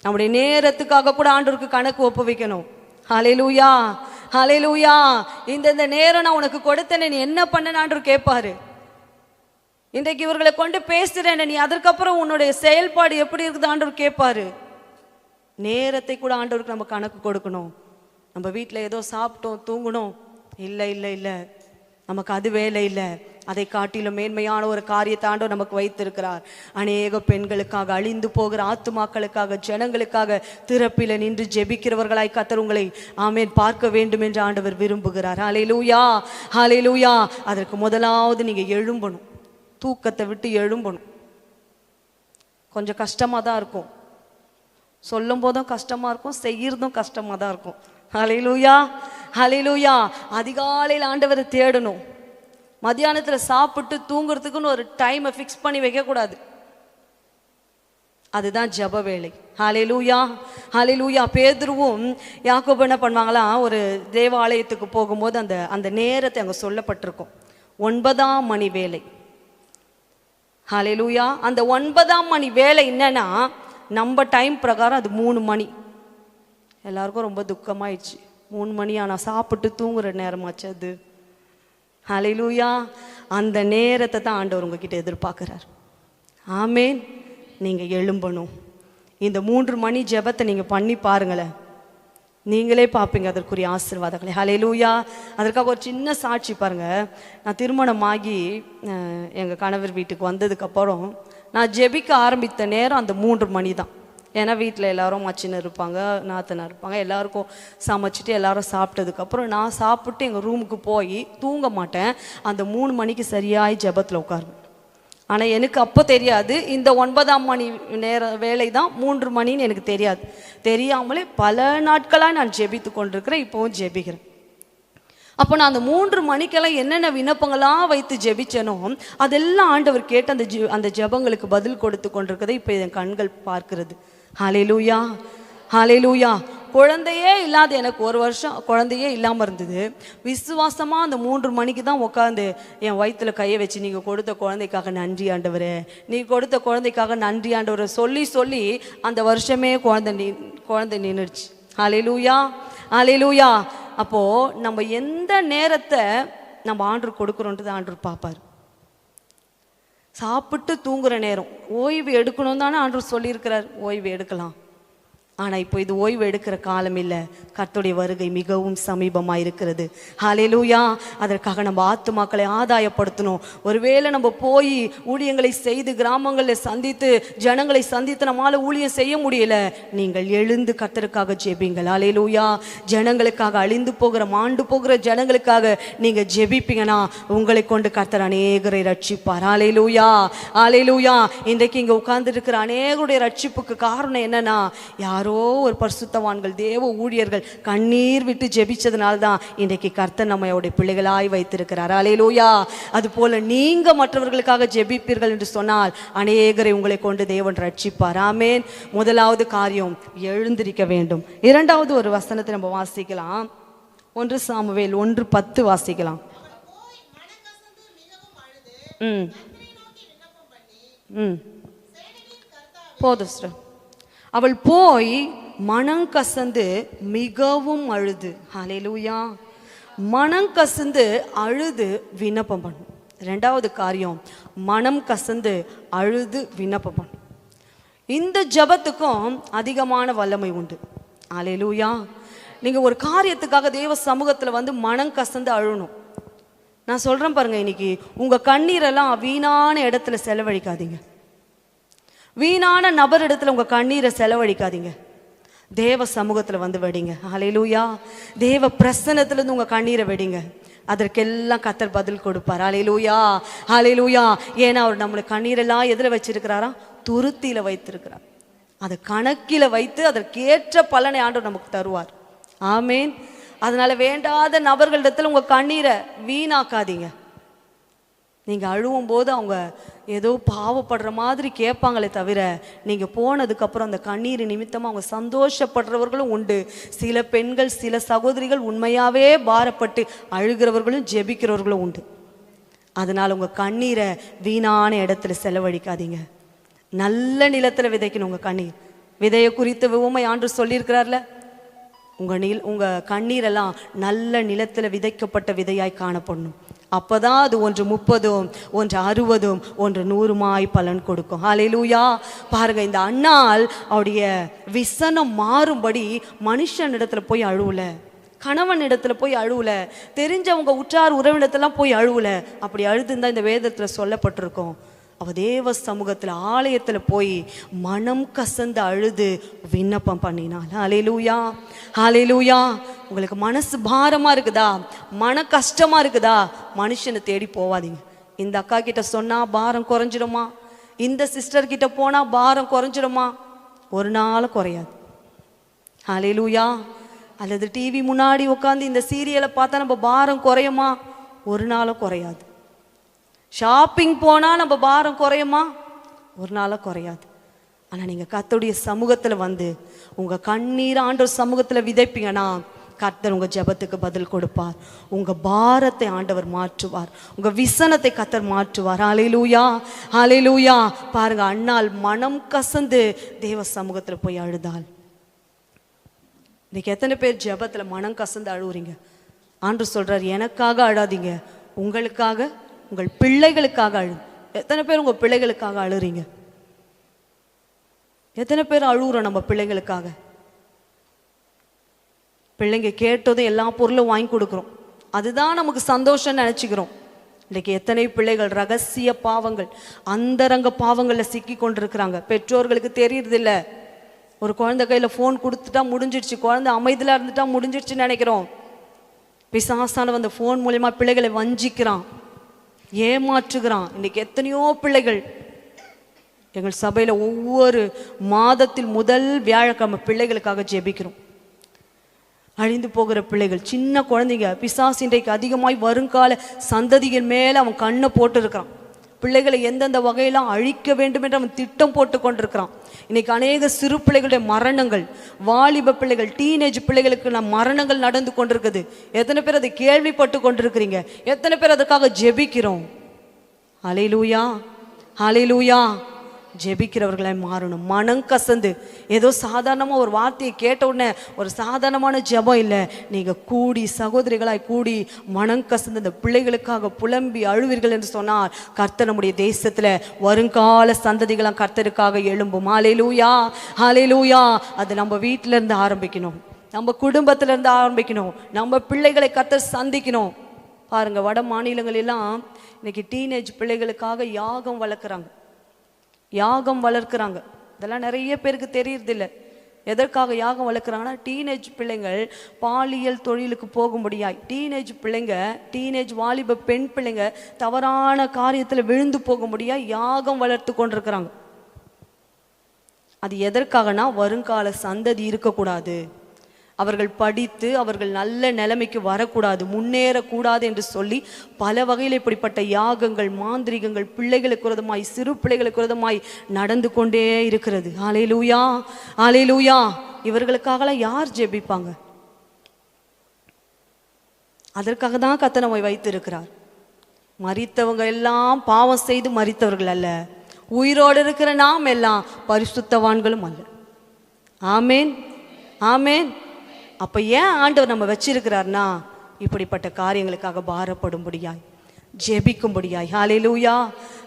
Speaker 1: நம்முடைய நேரத்துக்காக கூட ஆண்டவருக்கு கணக்கு ஒப்பு வைக்கணும். ஹல்லேலூயா, ஹல்லேலூயா. இந்த நேரம் நான் உனக்கு கொடுத்தேனே, நீ என்ன பண்ண ஆண்டவர் கேட்பாரு. இன்றைக்கு இவர்களை கொண்டு பேசுறேன், நீ அதற்கப்புறம் உன்னுடைய செயல்பாடு எப்படி இருக்குது ஆண்டவர் கேட்பாரு. நேரத்தை கூட ஆண்டவருக்கு நம்ம கணக்கு கொடுக்கணும். நம்ம வீட்டில் ஏதோ சாப்பிட்டோம், தூங்கணும், இல்லை இல்லை இல்லை, நமக்கு அது வேலை இல்லை. அதை காட்டிலும் மேன்மையான ஒரு காரியத்தை ஆண்டவர் நமக்கு வைத்திருக்கிறார். அநேக பெண்களுக்காக, அழிந்து போகிற ஆத்துமாக்களுக்காக, ஜனங்களுக்காக திறப்பில நின்று ஜெபிக்கிறவர்களாய் கர்த்தர் உங்களை ஆமேன் பார்க்க வேண்டும் என்று ஆண்டவர் விரும்புகிறார். ஹல்லேலூயா, ஹல்லேலூயா. அதற்கு முதலாவது நீங்க எழும்பணும். தூக்கத்தை விட்டு எழும்பணும். கொஞ்சம் கஷ்டமாக தான் இருக்கும், சொல்லும் போதும் கஷ்டமாக இருக்கும், செய்யறதும் கஷ்டமாக தான் இருக்கும். ஹல்லேலூயா, ஹல்லேலூயா. அதிகாலையில் ஆண்டவரை தேடணும். மத்தியானத்தில் சாப்பிட்டு தூங்குறதுக்குன்னு ஒரு டைமை ஃபிக்ஸ் பண்ணி வைக்கக்கூடாது. அதுதான் ஜெப வேலை. ஹல்லேலூயா, ஹல்லேலூயா. பேதுருவும் யாக்கோபு என்ன பண்ணுவாங்களாம், ஒரு தேவாலயத்துக்கு போகும்போது அந்த நேரத்தை அங்கே சொல்லப்பட்டிருக்கும், 9ஆம் மணி வேலை. ஹல்லேலூயா. அந்த 9ஆம் மணி வேலை என்னன்னா, நம்ம டைம் பிரகாரம் அது 3 மணி. எல்லாருக்கும் ரொம்ப துக்கமாயிடுச்சு. 3 மணி ஆனால் சாப்பிட்டு தூங்குற நேரமாச்சு அது. ஹல்லேலூயா. அந்த நேரத்தை தான் ஆண்டவர் உங்ககிட்ட எதிர்பார்க்குறார். ஆமேன். நீங்கள் எழும்பணும். இந்த 3 மணி ஜெபத்தை நீங்கள் பண்ணி பாருங்களேன், நீங்களே பார்ப்பீங்க அதற்குரிய ஆசீர்வாதங்களை. ஹல்லேலூயா. அதற்காக ஒரு சின்ன சாட்சி பாருங்க. நான் திருமணமாகி எங்கள் கணவர் வீட்டுக்கு வந்ததுக்கப்புறம் நான் ஜெபிக்க ஆரம்பித்த நேரம் அந்த 3 மணி தான். ஏன்னா வீட்டில் எல்லாரும் மச்சின்னு இருப்பாங்க, நாத்தனா இருப்பாங்க, எல்லாருக்கும் சமைச்சிட்டு எல்லாரும் சாப்பிட்டதுக்கப்புறம் நான் சாப்பிட்டு எங்கள் ரூமுக்கு போய் தூங்க மாட்டேன். அந்த 3 மணிக்கு சரியாய் ஜெபத்தில் உட்காருவேன். ஆனால் எனக்கு அப்போ தெரியாது இந்த 9ஆம் மணி வேலை தான் 3 மணின்னு எனக்கு தெரியாது. தெரியாமலே பல நாட்களாக நான் ஜெபித்து கொண்டிருக்கிறேன். இப்போவும் ஜெபிக்கிறேன். அப்போ நான் அந்த 3 மணிக்கெல்லாம் என்னென்ன விண்ணப்பங்களாக வைத்து ஜெபிச்சனோ அதெல்லாம் ஆண்டவர் கேட்டு அந்த ஜெபங்களுக்கு பதில் கொடுத்து கொண்டிருக்கிறதை இப்போ என் கண்கள் பார்க்கிறது. ஹல்லேலூயா. ஹல்லேலூயா. குழந்தையே இல்லாத எனக்கு 1 வருஷம் குழந்தையே இல்லாமல் இருந்தது. விசுவாசமாக அந்த 3 மணிக்கு தான் உட்காந்து என் வயிற்றில் கையை வச்சு, நீங்கள் கொடுத்த குழந்தைக்காக நன்றி ஆண்டவரே, நீ கொடுத்த குழந்தைக்காக நன்றி ஆண்டவரை சொல்லி சொல்லி அந்த வருஷமே குழந்தை நின்றுச்சு. ஹல்லேலூயா. ஹல்லேலூயா. அப்போது நம்ம எந்த நேரத்தை நம்ம ஆண்டவர் கொடுக்குறோன்றது ஆண்டவர் பார்ப்பார். சாப்பிட்டு தூங்குற நேரம் ஓய்வு எடுக்கணும் தானே ஆண்டவர் சொல்லியிருக்கிறார். ஓய்வு எடுக்கலாம். ஆனால் இப்போ இது ஓய்வு எடுக்கிற காலம் இல்லை. கர்த்தருடைய வருகை மிகவும் சமீபமாக இருக்கிறது. ஹல்லேலூயா. அதற்காக நம்ம ஆத்துமாக்களை ஆதாயப்படுத்தணும். ஒருவேளை நம்ம போய் ஊழியங்களை செய்து கிராமங்களில் சந்தித்து ஜனங்களை சந்தித்து நம்மளால் ஊழியம் செய்ய முடியல, நீங்கள் எழுந்து கர்த்தருக்காக ஜெபிங்கள். ஹல்லேலூயா. ஜனங்களுக்காக, அழிந்து போகிற மாண்டு போகிற ஜனங்களுக்காக நீங்கள் ஜெபிப்பீங்கன்னா உங்களை கொண்டு கர்த்தர் அநேகரை ரட்சிப்பார். ஹல்லேலூயா. ஹல்லேலூயா. இன்றைக்கு இங்கே உட்கார்ந்து இருக்கிற அநேகருடைய ரட்சிப்புக்கு காரணம் என்னன்னா, யாரோ ஒரு பரிசுத்தவான்கள் தேவ ஊழியர்கள் கண்ணீர் விட்டு ஜெபிச்சதுனால தான் இன்றைக்கு கர்த்தர் நம்மளுடைய பிள்ளைகளாய் வைத்திருக்கிறார். ஹல்லேலூயா. அது போல நீங்க மற்றவர்களுக்காக ஜெபிப்பீர்கள் என்று சொன்னால் அநேகரை உங்களை கொண்டு தேவன் ரட்சிப்பார். ஆமேன். முதலாவது காரியம் எழுந்திருக்க வேண்டும். இரண்டாவது ஒரு வசனத்தை நம்ம வாசிக்கலாம். 1 சாமுவேல் 1:10 வாசிக்கலாம். போதும் சார். அவள் போய் மனம் கசந்து மிகவும் அழுது. ஹல்லேலூயா. மனம் கசந்து அழுது விண்ணப்பம் பண்ணும். ரெண்டாவது காரியம், மனம் கசந்து அழுது விண்ணப்பம் பண்ணும். இந்த ஜபத்துக்கும் அதிகமான வல்லமை உண்டு. ஹல்லேலூயா. நீங்கள் ஒரு காரியத்துக்காக தேவ சமூகத்தில் வந்து மனம் கசந்து அழணும். நான் சொல்கிறேன் பாருங்க, இன்னைக்கு உங்கள் கண்ணீரெல்லாம் வீணான இடத்துல செலவழிக்காதீங்க. வீணான நபர் இடத்துல உங்கள் கண்ணீரை செலவழிக்காதீங்க. தேவ சமூகத்தில் வந்து வெடிங்க. ஹல்லேலூயா. தேவ பிரசன்னத்திலிருந்து உங்கள் கண்ணீரை வெடிங்க. அதற்கெல்லாம் கர்த்தர் பதில் கொடுப்பார். ஹல்லேலூயா. ஹல்லேலூயா. ஏன்னா அவர் நம்மளை கண்ணீரெல்லாம் எதில் வச்சிருக்கிறாரா? துருத்தியில் வைத்திருக்கிறார். அதை கணக்கில் வைத்து அதற்கேற்ற பலனை ஆண்டவர் நமக்கு தருவார். ஆமேன். அதனால வேண்டாத நபர்களிடத்தில் உங்கள் கண்ணீரை வீணாக்காதீங்க. நீங்கள் அழுவும் போது அவங்க ஏதோ பாவப்படுற மாதிரி கேட்பாங்களே தவிர, நீங்கள் போனதுக்கப்புறம் அந்த கண்ணீர் நிமித்தமாக அவங்க சந்தோஷப்படுறவர்களும் உண்டு. சில பெண்கள், சில சகோதரிகள் உண்மையாகவே பாரப்பட்டு அழுகிறவர்களும் ஜெபிக்கிறவர்களும் உண்டு. அதனால் உங்கள் கண்ணீரை வீணான இடத்துல செலவழிக்காதீங்க. நல்ல நிலத்தில் விதைக்கணும். உங்கள் கண்ணீர் விதையை குறித்த உவமை ஆண்டவர் சொல்லியிருக்கிறார்ல, உங்கள் கண்ணீரெல்லாம் நல்ல நிலத்தில் விதைக்கப்பட்ட விதையாய் காணப்படணும். அப்போதான் அது 1 30, 1 60, 1 100 பலன் கொடுக்கும். ஹல்லேலூயா. பாருங்க, இந்த அன்னாள் அவருடைய விசனம் மாறும்படி மனுஷன் இடத்துல போய் அழுவல, கணவன் இடத்துல போய் அழுவல, தெரிஞ்சவங்க உற்றார் உறவினத்தெல்லாம் போய் அழுவல. அப்படி அழுதுந்தான் இந்த வேதத்தில் சொல்லப்பட்டிருக்கோம். அவ தேவ சமூகத்தில் ஆலயத்தில் போய் மனம் கசந்து அழுது விண்ணப்பம் பண்ணினாள். ஹல்லேலூயா. ஹல்லேலூயா. உங்களுக்கு மனசு பாரமாக இருக்குதா, மன கஷ்டமாக இருக்குதா, மனுஷனை தேடி போவாதீங்க. இந்த அக்கா கிட்ட சொன்னால் பாரம் குறைஞ்சிடுமா, இந்த சிஸ்டர் கிட்ட போனால் பாரம் குறைஞ்சிடுமா? ஒரு நாள் குறையாது. ஹல்லேலூயா. அல்லது டிவி முன்னாடி உட்காந்து இந்த சீரியலை பார்த்தா நம்ம பாரம் குறையுமா? ஒரு நாளும் குறையாது. ஷாப்பிங் போனால் நம்ம பாரம் குறையுமா? ஒரு நாளும் குறையாது. ஆனால் நீங்கள் கர்த்தருடைய சமூகத்தில் வந்து உங்கள் கண்ணீர் ஆண்டவர் சமூகத்தில் விதைப்பீங்கன்னா கர்த்தர் உங்க ஜெபத்துக்கு பதில் கொடுப்பார். உங்க பாரத்தை ஆண்டவர் மாற்றுவார். உங்க விசனத்தை கர்த்தர் மாற்றுவார். ஹல்லேலூயா, ஹல்லேலூயா. பாருங்க, அன்னாள் மனம் கசந்து தேவ சமூகத்துல போய் அழுதாள். இன்னைக்கு எத்தனை பேர் ஜெபத்துல மனம் கசந்து அழுவுறீங்க? ஆண்டவர் சொல்றார், எனக்காக அழாதீங்க, உங்களுக்காக, உங்கள் பிள்ளைகளுக்காக அழு. எத்தனை பேர் உங்க பிள்ளைகளுக்காக அழுறீங்க? எத்தனை பேர் அழுகுறோம் நம்ம பிள்ளைங்களுக்காக? பிள்ளைங்க கேட்டதும் எல்லா பொருளும் வாங்கி கொடுக்குறோம், அதுதான் நமக்கு சந்தோஷம் நினைச்சுக்கிறோம். இன்னைக்கு எத்தனை பிள்ளைகள் ரகசிய பாவங்கள், அந்தரங்க பாவங்கள்ல சிக்கி கொண்டிருக்கிறாங்க. பெற்றோர்களுக்கு தெரியறதில்ல. ஒரு குழந்தை கையில போன் கொடுத்துட்டா முடிஞ்சிடுச்சு, குழந்தை அமைதியில இருந்துட்டா முடிஞ்சிடுச்சுன்னு நினைக்கிறோம். பிசாசானவன் அந்த போன் மூலமா பிள்ளைகளை வஞ்சிக்கிறான், ஏமாற்றுகிறான். இன்னைக்கு எத்தனையோ பிள்ளைகள் எங்கள் சபையில ஒவ்வொரு மாதத்தில் முதல் வியாழக்கிழமை பிள்ளைகளுக்காக ஜெபிக்கிறோம். அழிந்து போகிற பிள்ளைகள், சின்ன குழந்தைங்க. பிசாசு இன்றைக்கு அதிகமாய் வருங்கால சந்ததிகள் மேல அவன் கண்ணை போட்டு இருக்கிறான். பிள்ளைகளை எந்தெந்த வகையெல்லாம் அழிக்க வேண்டும் என்று அவன் திட்டம் போட்டு கொண்டிருக்கிறான். இன்னைக்கு அநேக சிறு பிள்ளைகளுடைய மரணங்கள், வாலிப பிள்ளைகள், டீனேஜ் பிள்ளைகளுக்கு மரணங்கள் நடந்து கொண்டிருக்குது. எத்தனை பேர் அதை கேள்விப்பட்டு கொண்டிருக்கிறீங்க? எத்தனை பேர் அதற்காக ஜெபிக்கிறோம்? ஹல்லேலூயா, ஹல்லேலூயா. ஜெபிக்கிறவர்களாய் மாறணும். மனம் கசந்து ஏதோ சாதாரணமாக ஒரு வார்த்தையை கேட்ட உடனே ஒரு சாதாரணமான ஜெபம் இல்லை. நீங்கள் கூடி சகோதரிகளாய் கூடி மனம் கசந்து இந்த பிள்ளைகளுக்காக புலம்பி அழுவீர்கள் என்று சொன்னால் கர்த்தர் நம்முடைய தேசத்தில் வருங்கால சந்ததிகளாம் கர்த்தருக்காக எழும்பும். ஹல்லேலூயா, ஹல்லேலூயா. அது நம்ம வீட்டிலேருந்து ஆரம்பிக்கணும், நம்ம குடும்பத்திலேருந்து ஆரம்பிக்கணும், நம்ம பிள்ளைகளை கர்த்தர் சந்திக்கணும். பாருங்க, வட மாநிலங்களெல்லாம் இன்னைக்கு டீனேஜ் பிள்ளைகளுக்காக யாகம் வளர்க்குறாங்க, யாகம் வளர்க்குறாங்க. இதெல்லாம் நிறைய பேருக்கு தெரியறதில்லை. எதற்காக யாகம் வளர்க்குறாங்கன்னா, டீனேஜ் பிள்ளைங்கள் பாலியல் தொழிலுக்கு போகும்படியாய், டீனேஜ் பிள்ளைங்க, டீனேஜ் வாலிப பெண் பிள்ளைங்க தவறான காரியத்தில் விழுந்து போகும்படியாய் யாகம் வளர்த்து கொண்டிருக்கிறாங்க. அது எதற்காகனா, வருங்கால சந்ததி இருக்கக்கூடாது, அவர்கள் படித்து அவர்கள் நல்ல நிலைமைக்கு வரக்கூடாது, முன்னேறக்கூடாது என்று சொல்லி பல வகையில் இப்படிப்பட்ட யாகங்கள், மாந்திரிகங்கள் பிள்ளைகளுக்கு விரோதமாய், சிறு பிள்ளைகளுக்கு விரோதமாய் நடந்து கொண்டே இருக்கிறது. ஹல்லேலூயா, ஹல்லேலூயா. இவர்களுக்காகலாம் யார் ஜெபிப்பாங்க? அதற்காக தான் கர்த்தர் நம்மை வைத்து இருக்கிறார். மரித்தவங்க எல்லாம் பாவம் செய்து மரித்தவர்கள் அல்ல, உயிரோடு இருக்கிற நாம் எல்லாம் பரிசுத்தவான்களும் அல்ல. ஆமேன், ஆமேன். அப்போ ஏன் ஆண்டவர் நம்ம வச்சிருக்கிறார்னா, இப்படிப்பட்ட காரியங்களுக்காக பாரப்படும்படியாய், ஜெபிக்கும்படியாய். ஹல்லேலூயா,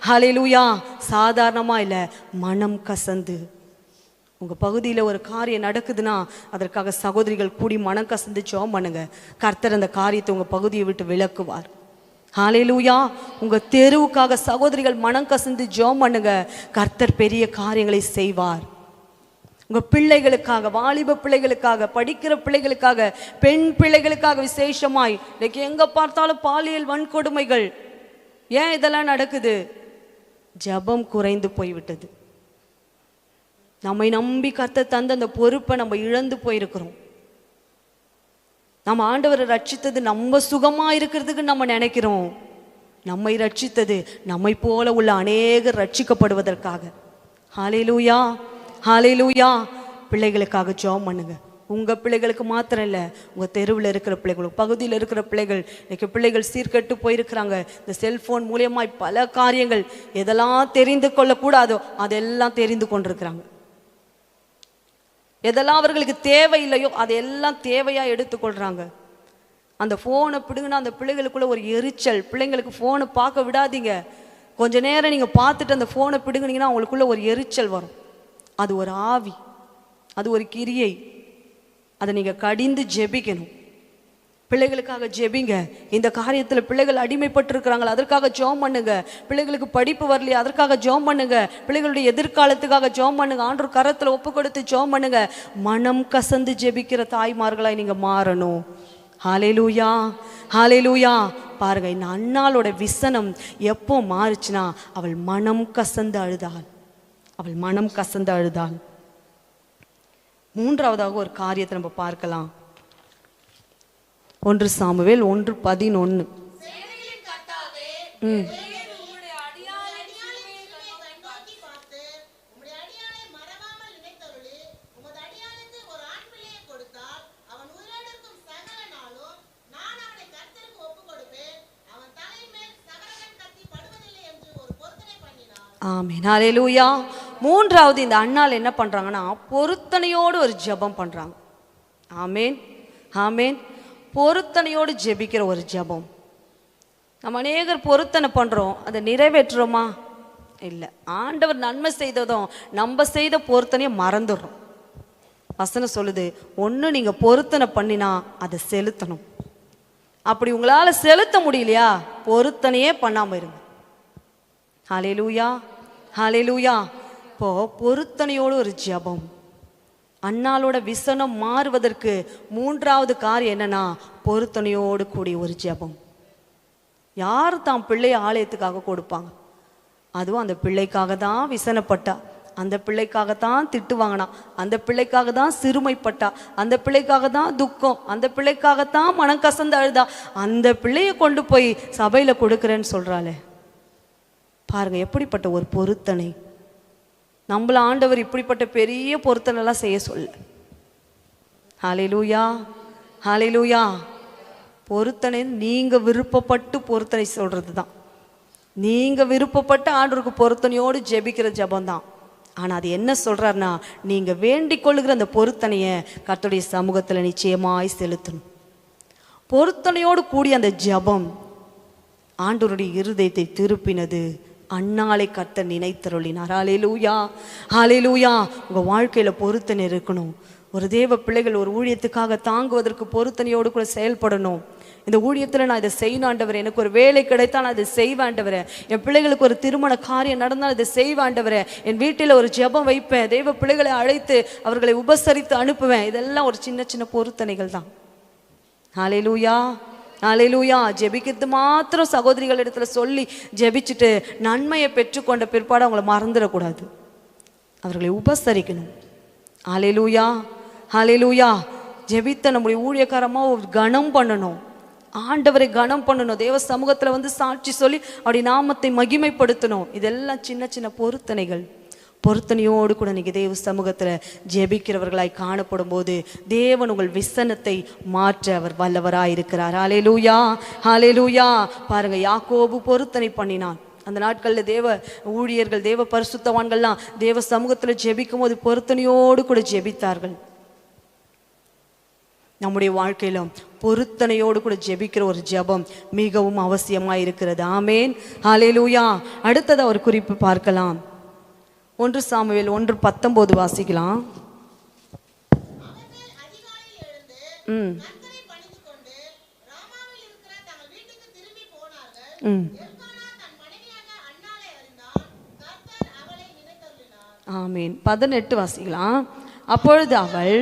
Speaker 1: ஹல்லேலூயா. சாதாரணமாக இல்லை, மனம் கசந்து. உங்கள் பகுதியில் ஒரு காரியம் நடக்குதுன்னா அதற்காக சகோதரிகள் கூடி மனம் கசந்து ஜெபம் பண்ணுங்க. கர்த்தர் அந்த காரியத்தை உங்கள் பகுதியை விட்டு விலக்குவார். ஹல்லேலூயா. உங்கள் தெருவுக்காக சகோதரிகள் மனம் கசந்து ஜெபம் பண்ணுங்க. கர்த்தர் பெரிய காரியங்களை செய்வார். உங்கள் பிள்ளைகளுக்காக, வாலிப பிள்ளைகளுக்காக, படிக்கிற பிள்ளைகளுக்காக, பெண் பிள்ளைகளுக்காக விசேஷமாய். இன்னைக்கு எங்கே பார்த்தாலும் பாலியல் வன்கொடுமைகள். ஏன் இதெல்லாம் நடக்குது? ஜெபம் குறைந்து போய்விட்டது. நம்மை நம்பி கர்த்தர் தந்த அந்த பொறுப்பை நம்ம இழந்து போயிருக்கிறோம். நம்ம ஆண்டவரை ரட்சித்தது நம்ம சுகமா இருக்கிறதுக்கு நம்ம நினைக்கிறோம். நம்மை ரட்சித்தது நம்மை போல உள்ள அநேகர் ரட்சிக்கப்படுவதற்காக. ஹல்லேலூயா, ஹல்லேலூயா. பிள்ளைகளுக்காக ஜெபம் பண்ணுங்க. உங்கள் பிள்ளைகளுக்கு மாத்திரம் இல்லை, உங்கள் தெருவில் இருக்கிற பிள்ளைகள், பகுதியில் இருக்கிற பிள்ளைகள். இன்றைக்கி பிள்ளைகள் சீர்கெட்டு போயிருக்கிறாங்க. இந்த செல்ஃபோன் மூலியமாய் பல காரியங்கள் எதெல்லாம் தெரிந்து கொள்ளக்கூடாதோ அதெல்லாம் தெரிந்து கொண்டிருக்கிறாங்க. எதெல்லாம் அவர்களுக்கு தேவையில்லையோ அதையெல்லாம் தேவையாக எடுத்துக்கொள்கிறாங்க. அந்த ஃபோனை பிடுங்கினா அந்த பிள்ளைகளுக்குள்ள ஒரு எரிச்சல். பிள்ளைங்களுக்கு ஃபோனை பார்க்க விடாதீங்க. கொஞ்ச நேரம் நீங்கள் பார்த்துட்டு அந்த ஃபோனை பிடுங்கினீங்கன்னா அவங்களுக்குள்ள ஒரு எரிச்சல் வரும். அது ஒரு ஆவி, அது ஒரு கிரியை. அதை நீங்கள் கடிந்து ஜெபிக்கணும். பிள்ளைகளுக்காக ஜெபிங்க. இந்த காரியத்தில் பிள்ளைகள் அடிமைப்பட்டிருக்கிறாங்களா, அதற்காக ஜெபம் பண்ணுங்க. பிள்ளைகளுக்கு படிப்பு வரலையா, அதற்காக ஜெபம் பண்ணுங்க. பிள்ளைகளுடைய எதிர்காலத்துக்காக ஜெபம் பண்ணுங்க. ஆண்டவர் கரத்தில் ஒப்பு கொடுத்து ஜெபம் பண்ணுங்க. மனம் கசந்து ஜெபிக்கிற தாய்மார்களாய் நீங்கள் மாறணும். ஹல்லேலூயா, ஹல்லேலூயா. பாருங்க, இந்த அன்னாளோட விசனம் எப்போ மாறுச்சுன்னா, அவள் மனம் கசந்து அழுதாள். அவள் மனம் கசந்து அழுதாள். மூன்றாவதாக ஒரு காரியத்தை நம்ம பார்க்கலாம். 1 சாமுவேல் 1:11. ஆமென். ஹல்லேலூயா. மூன்றாவது இந்த அண்ணாள் என்ன பண்றாங்கன்னா பொருத்தனையோடு ஒரு ஜெபம் பண்றாங்க. ஆமென், ஆமென். பொருத்தனையோடு ஜெபிக்கிற ஒரு ஜெபம். நம்ம அநேகர் பொருத்தனை பண்றோம், அதை நிறைவேற்றுறோமா? இல்லை. ஆண்டவர் நன்மை செய்ததும் நம்ம செய்த பொருத்தனையை மறந்துடுறோம். வசனம் சொல்லுது, ஒன்று நீங்க பொருத்தனை பண்ணினா அதை செலுத்தணும். அப்படி உங்களால செலுத்த முடியலையா, பொருத்தனையே பண்ணாம இருங்க. ஹல்லேலூயா, ஹல்லேலூயா. இப்போ பொருத்தனையோடு ஒரு ஜெபம். அன்னாளோட விசனம் மாறுவதற்கு மூன்றாவது காரியம் என்னன்னா பொருத்தனையோடு கூடிய ஒரு ஜெபம். யார் தாம் பிள்ளையை ஆலயத்துக்காக கொடுப்பாங்க? அதுவும் அந்த பிள்ளைக்காக தான் விசனப்பட்டா, அந்த பிள்ளைக்காகத்தான் திட்டு வாங்கினா, அந்த பிள்ளைக்காக தான் சிறுமைப்பட்டா, அந்த பிள்ளைக்காக தான் துக்கம், அந்த பிள்ளைக்காகத்தான் மனம் கசந்து அழுதா, அந்த பிள்ளையை கொண்டு போய் சபையில கொடுக்குறேன்னு சொல்றாளே பாருங்க, எப்படிப்பட்ட ஒரு பொருத்தனை. நம்மள ஆண்டவர் இப்படிப்பட்ட பெரிய பொருத்தனைலாம் செய்ய சொல்ல. ஹல்லேலூயா, ஹல்லேலூயா. பொருத்தனை நீங்க விருப்பப்பட்டு பொருத்தனை சொல்றது தான். நீங்க விருப்பப்பட்டு ஆண்டவருக்கு பொருத்தனையோடு ஜெபிக்கிற ஜெபம் தான். ஆனா அது என்ன சொல்றாருன்னா, நீங்க வேண்டிக் கொள்ளுகிற அந்த பொருத்தனையை கர்த்தருடைய சமூகத்துல நிச்சயமாய் செலுத்தணும். பொருத்தனையோடு கூடிய அந்த ஜெபம் ஆண்டவருடைய இருதயத்தை திருப்பினது. அன்னாளை கர்த்தர் நினைத்தருளினார். ஹல்லேலூயா, ஹல்லேலூயா. உங்க வாழ்க்கையில பொருத்தனை இருக்கணும். ஒரு தேவ பிள்ளைகள் ஒரு ஊழியத்துக்காக தாங்குவதற்கு பொருத்தனையோடு கூட செயல்படணும். இந்த ஊழியத்தில் நான் இதை செய்யணும் ஆண்டவரே, எனக்கு ஒரு வேலை கிடைத்தா நான் இதை செய்வேன் ஆண்டவரே, என் பிள்ளைகளுக்கு ஒரு திருமண காரியம் நடந்தால் இதை செய்வேன் ஆண்டவரே, என் வீட்டில் ஒரு ஜெபம் வைப்பேன், தெய்வ பிள்ளைகளை அழைத்து அவர்களை உபசரித்து அனுப்புவேன். இதெல்லாம் ஒரு சின்ன சின்ன பொருத்தனைகள் தான். ஹல்லேலூயா, ஹல்லேலூயா. ஜெபிக்கிறது மாத்திரம் சகோதரிகள் இடத்துல சொல்லி ஜெபிச்சுட்டு நன்மையை பெற்றுக்கொண்ட பிற்பாடு அவங்கள மறந்துடக்கூடாது, அவர்களை உபசரிக்கணும். ஹல்லேலூயா, ஹல்லேலூயா. ஜெபித்த நம்முடைய ஊழியக்காரமா ஒரு கனம் பண்ணணும், ஆண்டவரை கனம் பண்ணணும், தேவ சமூகத்துல வந்து சாட்சி சொல்லி அப்படி நாமத்தை மகிமைப்படுத்தணும். இதெல்லாம் சின்ன சின்ன பொருத்தனைகள். பொருத்தனையோடு கூட நீங்க தேவ சமூகத்துல ஜெபிக்கிறவர்களாய் காணப்படும் போது தேவன் உங்கள் விசனத்தை மாற்ற அவர் வல்லவராய் இருக்கிறார். ஹல்லேலூயா, ஹல்லேலூயா. பாருங்க, யாக்கோபு பொருத்தனை பண்ணினான். அந்த நாட்களில் தேவ ஊழியர்கள், தேவ பரிசுத்தவான்கள்லாம் தேவ சமூகத்துல ஜெபிக்கும் போது பொருத்தனையோடு கூட ஜெபித்தார்கள். நம்முடைய வாழ்க்கையிலும் பொருத்தனையோடு கூட ஜெபிக்கிற ஒரு ஜெபம் மிகவும் அவசியமாக இருக்கிறது. ஆமேன், ஹல்லேலூயா. அடுத்தது ஒரு குறிப்பு பார்க்கலாம். 1 சாமுவேல் 1:19 வாசிக்கலாம். ஆமேன். 18 வாசிக்கலாம். அப்பொழுது அவள்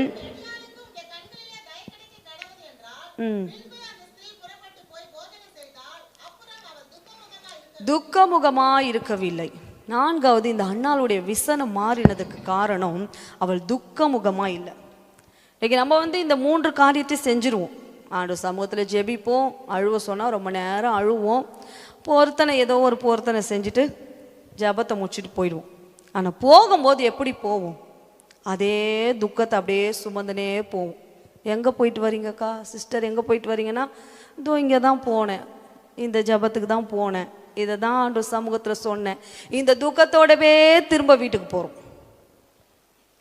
Speaker 1: துக்கமுகமா இருக்கவில்லை. நான்காவது, இந்த அன்னாளுடைய விசனம் மாறினதுக்கு காரணம் அவள் துக்கமுகமா இல்லை. இன்னைக்கு நம்ம வந்து இந்த 3 காரியத்தை செஞ்சிருவோம். ஆண்டவர் சமூகத்தில் ஜெபிப்போம், அழுவ சொன்னால் ரொம்ப நேரம் அழுவோம், பொருத்தனை ஏதோ ஒரு பொருத்தனை செஞ்சுட்டு ஜெபத்தை முடிச்சுட்டு போயிடுவோம். ஆனால் போகும்போது எப்படி போவோம்? அதே துக்கத்தை அப்படியே சுமந்தனே போவோம். எங்கே போயிட்டு வரீங்கக்கா, சிஸ்டர் எங்கே போயிட்டு வரீங்கன்னா, இதோ இங்கே தான் போனேன், இந்த ஜபத்துக்கு தான் போனேன், இதை தான் ஆண்டவர் சமூகத்தில் சொன்னேன், இந்த துக்கத்தோடவே திரும்ப வீட்டுக்கு போகிறோம்.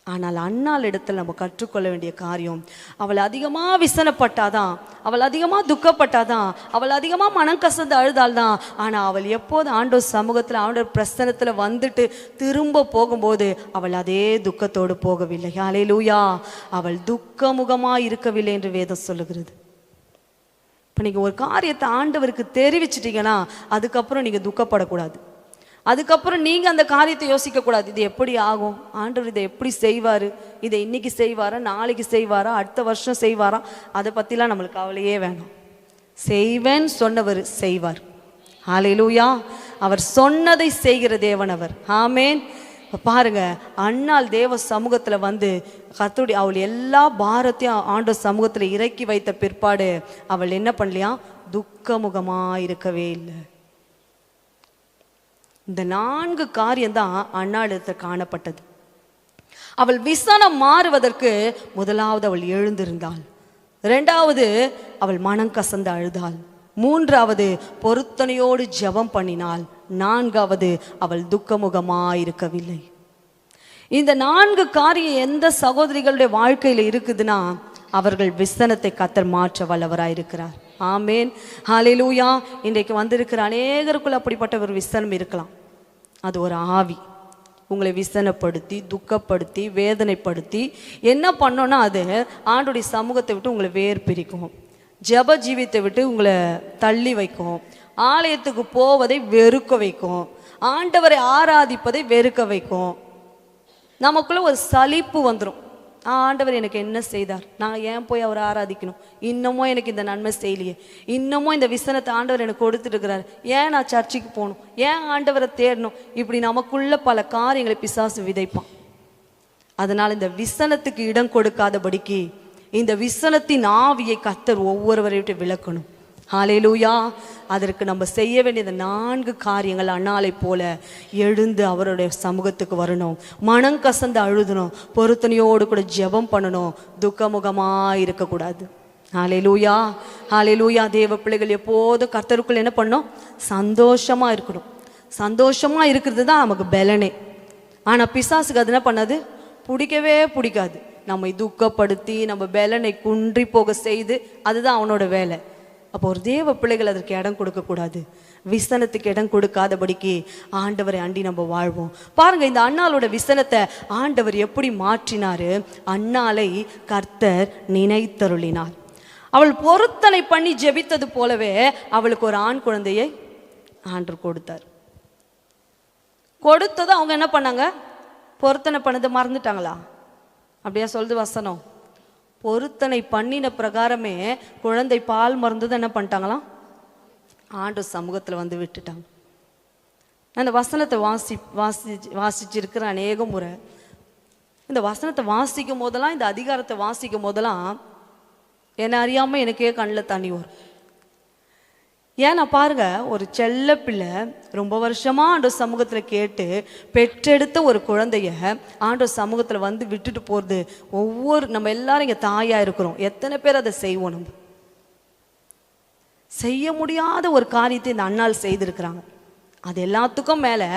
Speaker 1: ஆனால் அன்னாள் இடத்துல நம்ம கற்றுக்கொள்ள வேண்டிய காரியம், அவள் அதிகமாக விசனப்பட்டாதான், அவள் அதிகமாக துக்கப்பட்டாதான், அவள் அதிகமாக மனம் கசந்து அழுதால்தான். ஆனால் அவள் எப்போது ஆண்டவர் சமூகத்தில் ஆண்டவர் பிரசனத்தில் வந்துட்டு திரும்ப போகும்போது அவள் அதே துக்கத்தோடு போகவில்லை. ஹல்லேலூயா. அவள் துக்கமுகமாக இருக்கவில்லை என்று வேதம் சொல்லுகிறது. இப்போ நீங்கள் ஒரு காரியத்தை ஆண்டவருக்கு தெரிவிச்சிட்டிங்கன்னா அதுக்கப்புறம் நீங்கள் துக்கப்படக்கூடாது. அதுக்கப்புறம் நீங்கள் அந்த காரியத்தை யோசிக்கக்கூடாது, இது எப்படி ஆகும், ஆண்டவர் இதை எப்படி செய்வார், இதை இன்னைக்கு செய்வாரா, நாளைக்கு செய்வாரா, அடுத்த வருஷம் செய்வாரா, அதை பற்றிலாம் நம்மளுக்கு கவலையே வேணாம். செய்வேன் சொன்னவர் செய்வார். ஹல்லேலூயா. அவர் சொன்னதை செய்கிற தேவன் அவர். ஆமேன். பாருங்க, அன்னாள் தேவ சமூகத்தில் வந்து கர்த்தருடைய அவள் எல்லா பாரத்தையும் ஆண்டவர் சமூகத்தில் இறக்கி வைத்த பிற்பாடு அவள் என்ன பண்ணலையா, துக்கமுகமாக இருக்கவே இல்லை. இந்த 4 காரியம்தான் அன்னாளிடத்தில் காணப்பட்டது. அவள் விசனம் மாறுவதற்கு முதலாவது அவள் எழுந்திருந்தாள், 2வது அவள் மனம் கசந்து அழுதாள், மூன்றாவது பொருத்தனையோடு ஜெபம் பண்ணினாள். நான்காவது அவள் துக்கமுகமாயிருக்கவில்லை. இந்த 4 காரியம் எந்த சகோதரிகளுடைய வாழ்க்கையில் இருக்குதுன்னா அவர்கள் விசனத்தை கர்த்தர் மாற்ற வல்லவராயிருக்கிறார். ஆமேன், ஹல்லேலூயா. இன்றைக்கு வந்திருக்கிற அநேகருக்குள்ள அப்படிப்பட்ட ஒரு விசனம் இருக்கலாம். அது ஒரு ஆவி உங்களை விசனப்படுத்தி துக்கப்படுத்தி வேதனைப்படுத்தி என்ன பண்ணோன்னா அது ஆண்டுடைய சமூகத்தை விட்டு உங்களை வேர் பிரிக்கும், ஜெப ஜீவித்தை விட்டு உங்களை தள்ளி வைக்கும், ஆலயத்துக்கு போவதை வெறுக்க வைக்கும், ஆண்டவரை ஆராதிப்பதை வெறுக்க வைக்கும். நமக்குள்ள ஒரு சலிப்பு வந்துடும். ஆண்டவர் எனக்கு என்ன செய்தார், நான் ஏன் போய் அவரை ஆராதிக்கணும், இன்னமும் எனக்கு இந்த நன்மை செய்யலையே, இன்னமும் இந்த விசனத்தை ஆண்டவர் எனக்கு கொடுத்துட்டு இருக்கிறார், ஏன் நான் சர்ச்சுக்கு போகணும், ஏன் ஆண்டவரை தேடணும், இப்படி நமக்குள்ள பல காரியங்களை பிசாசு விதைப்பான். அதனால் இந்த விசனத்துக்கு இடம் கொடுக்காதபடிக்கு இந்த விசனத்தின் ஆவியை கர்த்தர் ஒவ்வொருவரையும் விளக்கணும். ஹல்லேலூயா. அதற்கு நம்ம செய்ய வேண்டியது 4 காரியங்கள். அன்னாலை போல எழுந்து அவருடைய சமூகத்துக்கு வரணும், மனம் கசந்து அழுதணும், பொருத்தனையோடு கூட ஜெபம் பண்ணணும், துக்கமுகமாக இருக்கக்கூடாது. ஹல்லேலூயா, ஹல்லேலூயா. தேவ பிள்ளைகள் எப்போதும் கர்த்தருக்குள்ள என்ன பண்ணணும், சந்தோஷமாக இருக்கணும். சந்தோஷமாக இருக்கிறது தான் நமக்கு பலனே. ஆனால் பிசாசுக்கு அது என்ன பண்ணாது, பிடிக்கவே பிடிக்காது. நம்மை துக்கப்படுத்தி நம்ம பலனை குன்றி போக செய்து அதுதான் அவனோட வேலை. அப்போ ஒரு தேவ பிள்ளைகள் அதற்கு இடம் கொடுக்கக்கூடாது, விசனத்துக்கு இடம் கொடுக்காதபடிக்கு ஆண்டவரை அண்டி நம்ம வாழ்வோம். பாருங்க, இந்த அன்னாளோட விசனத்தை ஆண்டவர் எப்படி மாற்றினாரு. அன்னாளை கர்த்தர் நினைத்தருளினார். அவள் பொருத்தனை பண்ணி ஜெபித்தது போலவே அவளுக்கு ஒரு ஆண் குழந்தையை ஆண்டவர் கொடுத்தார். கொடுத்ததும் அவங்க என்ன பண்ணாங்க, பொருத்தனை பண்ணதை மறந்துட்டாங்களா? அப்படியா சொல்லுது வசனம்? பொருத்தனை பண்ணின பிரகாரமே குழந்தை பால் மறந்தது என்ன பண்ணிட்டாங்களாம், ஆண்டு சமூகத்தில் வந்து விட்டுட்டாங்க. நான் இந்த வசனத்தை வாசிச்சிருக்கிற அநேக முறை இந்த வசனத்தை வாசிக்கும் போதெல்லாம், இந்த அதிகாரத்தை வாசிக்கும் போதெல்லாம் என்னை அறியாமல் எனக்கே கண்ணில் தண்ணி வரும். ஏன்னா பாருங்க, ஒரு செல்ல பிள்ளை ரொம்ப வருஷமா ஆண்டவர் சமூகத்தில் கேட்டு பெற்றெடுத்த ஒரு குழந்தைய ஆண்டவர் சமூகத்தில் வந்து விட்டுட்டு போகிறது, நம்ம எல்லாரும் இங்கே தாயாக இருக்கிறோம், எத்தனை பேர் அதை செய்வோம்? நம்ம செய்ய முடியாத ஒரு காரியத்தை இந்த அன்னாள் செய்திருக்கிறாங்க. அது எல்லாத்துக்கும் மேலே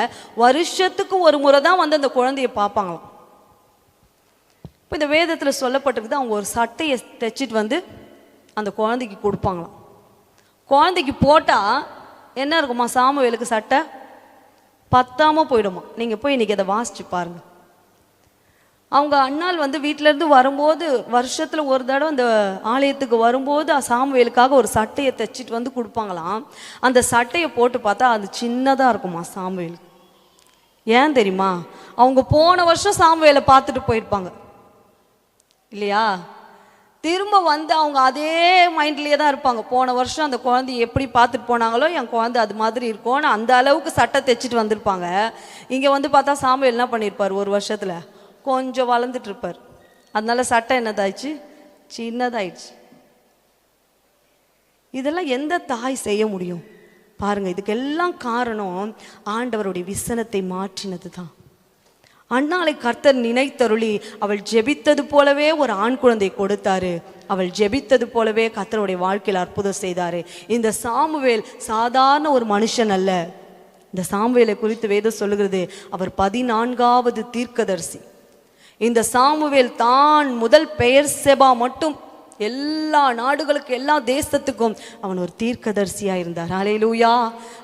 Speaker 1: வருஷத்துக்கு ஒரு முறை தான் வந்து அந்த குழந்தைய பார்ப்பாங்களாம். இப்போ இந்த வேதத்தில் சொல்லப்பட்டிருக்குது, அவங்க ஒரு சட்டையை தைச்சிட்டு வந்து அந்த குழந்தைக்கு கொடுப்பாங்களாம். குழந்தைக்கு போட்டால் என்ன இருக்குமா, சாமுவேலுக்கு சட்டை பத்தாமல் போயிடுமா. நீங்கள் போய் இன்றைக்கி அதை வாசிச்சு பாருங்கள். அவங்க அண்ணாள் வந்து வீட்டிலேருந்து வரும்போது வருஷத்தில் ஒரு தடவை அந்த ஆலயத்துக்கு வரும்போது சாமுவேலுக்காக ஒரு சட்டையை தைச்சிட்டு வந்து கொடுப்பாங்களாம். அந்த சட்டையை போட்டு பார்த்தா அது சின்னதாக இருக்குமா சாமுவேலுக்கு. ஏன் தெரியுமா, அவங்க போன வருஷம் சாமுவேலை பார்த்துட்டு போயிருப்பாங்க இல்லையா? திரும்ப வந்து அவங்க அதே மைண்ட்லேயே தான் இருப்பாங்க. போன வருஷம் அந்த குழந்தைய எப்படி பார்த்துட்டு போனாங்களோ என் குழந்தை அது மாதிரி இருக்கும்னு அந்த அளவுக்கு சட்டை தைச்சிட்டு வந்திருப்பாங்க. இங்கே வந்து பார்த்தா சாமுவேல் என்ன பண்ணியிருப்பார், ஒரு வருஷத்தில் கொஞ்சம் வளர்ந்துட்டு இருப்பார். அதனால சட்டை என்னதாயிடுச்சு, சின்னதாயிடுச்சு. இதெல்லாம் எந்த தாய் செய்ய முடியும் பாருங்க. இதுக்கெல்லாம் காரணம் ஆண்டவருடைய விசனத்தை மாற்றினது தான். அன்னாளை கர்த்தர் நினைத்தருளி அவள் ஜெபித்தது போலவே ஒரு ஆண் குழந்தை கொடுத்தாரு. அவள் ஜெபித்தது போலவே கர்த்தருடைய வாழ்க்கையில் அற்புதம் செய்தாரு. இந்த சாமுவேல் சாதாரண ஒரு மனுஷன் அல்ல. இந்த சாமுவேலை குறித்து வேதம் சொல்லுகிறது, அவர் 14வது தீர்க்கதரிசி. இந்த சாமுவேல் தான் முதல் பெயர் செபா மட்டும் எல்லா நாடுகளுக்கு எல்லா தேசத்துக்கும் அவன் ஒரு தீர்க்கதரிசியாக இருந்தார். ஹல்லேலூயா,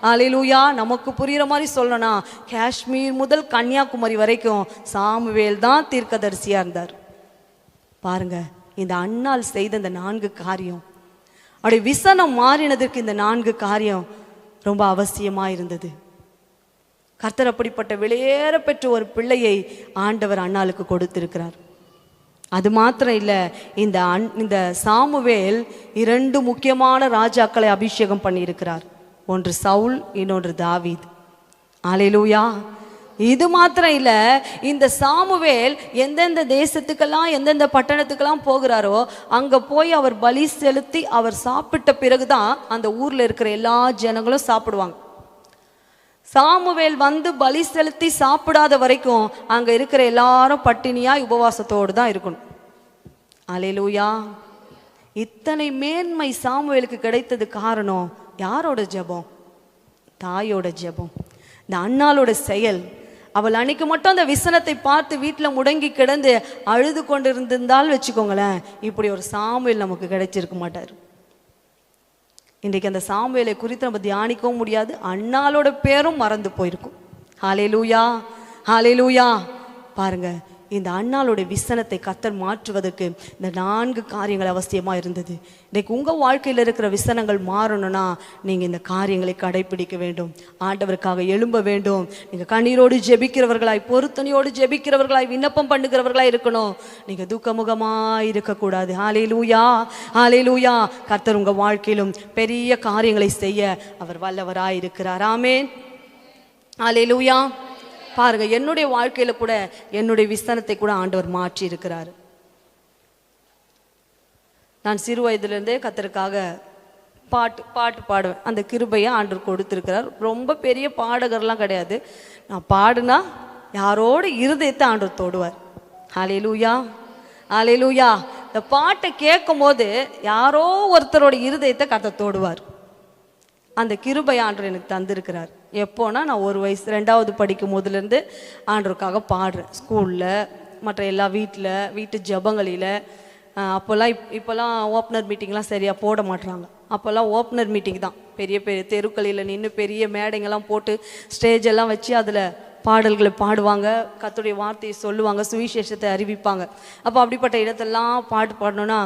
Speaker 1: ஹல்லேலூயா. நமக்கு புரிகிற மாதிரி சொல்லணும்னா காஷ்மீர் முதல் கன்னியாகுமரி வரைக்கும் சாமுவேல் தான் தீர்க்கதரிசியாக இருந்தார். பாருங்க, இந்த அன்னாள் செய்த இந்த 4 காரியம், அப்படி விசனம் மாறினதற்கு இந்த 4 காரியம் ரொம்ப அவசியமாக இருந்தது. கர்த்தர் அப்படிப்பட்ட வெளியேற பெற்ற ஒரு பிள்ளையை ஆண்டவர் அன்னாளுக்கு கொடுத்திருக்கிறார். அது மாத்திரம் இல்லை, இந்த சாமுவேல் 2 முக்கியமான ராஜாக்களை அபிஷேகம் பண்ணியிருக்கிறார். ஒன்று சவுல், இன்னொன்று தாவீது. ஹல்லேலூயா. இது மாத்திரம் இல்லை, இந்த சாமுவேல் எந்தெந்த தேசத்துக்கெல்லாம் எந்தெந்த பட்டணத்துக்கெல்லாம் போகிறாரோ அங்கே போய் அவர் பலி செலுத்தி அவர் சாப்பிட்ட பிறகுதான் அந்த ஊரில் இருக்கிற எல்லா ஜனங்களும் சாப்பிடுவாங்க. சாமுவேல் வந்து பலி செலுத்தி சாப்பிடாத வரைக்கும் அங்கே இருக்கிற எல்லாரும் பட்டினியாக உபவாசத்தோடு தான் இருக்கணும். ஹல்லேலூயா. இத்தனை மேன்மை சாமுவேலுக்கு கிடைத்தது காரணம் யாரோட ஜெபம்? தாயோட ஜெபம். இந்த அன்னாளோட செயல். அவள் அன்னைக்கு மட்டும் அந்த விசனத்தை பார்த்து வீட்டில் முடங்கி கிடந்து அழுது கொண்டு இருந்திருந்தால் வச்சுக்கோங்களேன், இப்படி ஒரு சாமுவேல் நமக்கு கிடைச்சிருக்க மாட்டார். இன்றைக்கு அந்த சாமுவேலை குறித்து நம்ம தியானிக்கவும் முடியாது. அன்னாளோட பேரும் மறந்து போயிருக்கும். ஹல்லேலூயா, ஹல்லேலூயா. பாருங்க, இந்த அன்னாளுடைய விசனத்தை கர்த்தர் மாற்றுவதற்கு இந்த 4 காரியங்கள் அவசியமாக இருந்தது. இன்றைக்கு உங்கள் வாழ்க்கையில் இருக்கிற விசனங்கள் மாறணும்னா நீங்கள் இந்த காரியங்களை கடைபிடிக்க வேண்டும். ஆண்டவருக்காக எழும்ப வேண்டும். நீங்கள் கண்ணீரோடு ஜெபிக்கிறவர்களாய், பொருத்தனையோடு ஜெபிக்கிறவர்களாய், விண்ணப்பம் பண்ணுகிறவர்களாய் இருக்கணும். நீங்கள் துக்கமுகமாக இருக்கக்கூடாது. ஹல்லேலூயா, ஹல்லேலூயா. கர்த்தர் உங்கள் வாழ்க்கையிலும் பெரிய காரியங்களை செய்ய அவர் வல்லவராய் இருக்கிறார். ஆமென், ஹல்லேலூயா. பாருங்க, என்னுடைய வாழ்க்கையில கூட என்னுடைய விசனத்தை கூட ஆண்டவர் மாற்றி இருக்கிறார். நான் சிறு வயதிலிருந்தே கர்த்தருக்காக பாட்டு பாடுவேன். அந்த கிருபையை ஆண்டவர் கொடுத்திருக்கிறார். ரொம்ப பெரிய பாடகர்லாம் கிடையாது. நான் பாடுனா யாரோட இருதயத்தை ஆண்டவர் தொடுவார். ஹல்லேலூயா, ஹல்லேலூயா. இந்த பாட்டை கேட்கும் போது யாரோ ஒருத்தரோட இருதயத்தை கர்த்தர் தொடுவார். அந்த கிருபை ஆண்டவர் எனக்கு தந்திருக்கிறார். எப்போனா நான் 1 வயசு 2வது படிக்கும் போதுலேருந்து ஆண்டவருக்காக பாடுறேன். ஸ்கூலில், மற்ற எல்லா வீட்டு ஜபங்களில். இப்போல்லாம் ஓப்பனர் மீட்டிங்லாம் சரியாக போட மாட்டுறாங்க. அப்போல்லாம் ஓப்பனர் மீட்டிங் தான். பெரிய பெரிய தெருக்களில் நின்று பெரிய மேடைங்கெல்லாம் போட்டு ஸ்டேஜ் எல்லாம் வச்சு அதில் பாடல்களை பாடுவாங்க, கர்த்தருடைய வார்த்தையை சொல்லுவாங்க, சுவிசேஷத்தை அறிவிப்பாங்க. அப்போ அப்படிப்பட்ட இடத்தெல்லாம் பாட்டு பாடணுன்னா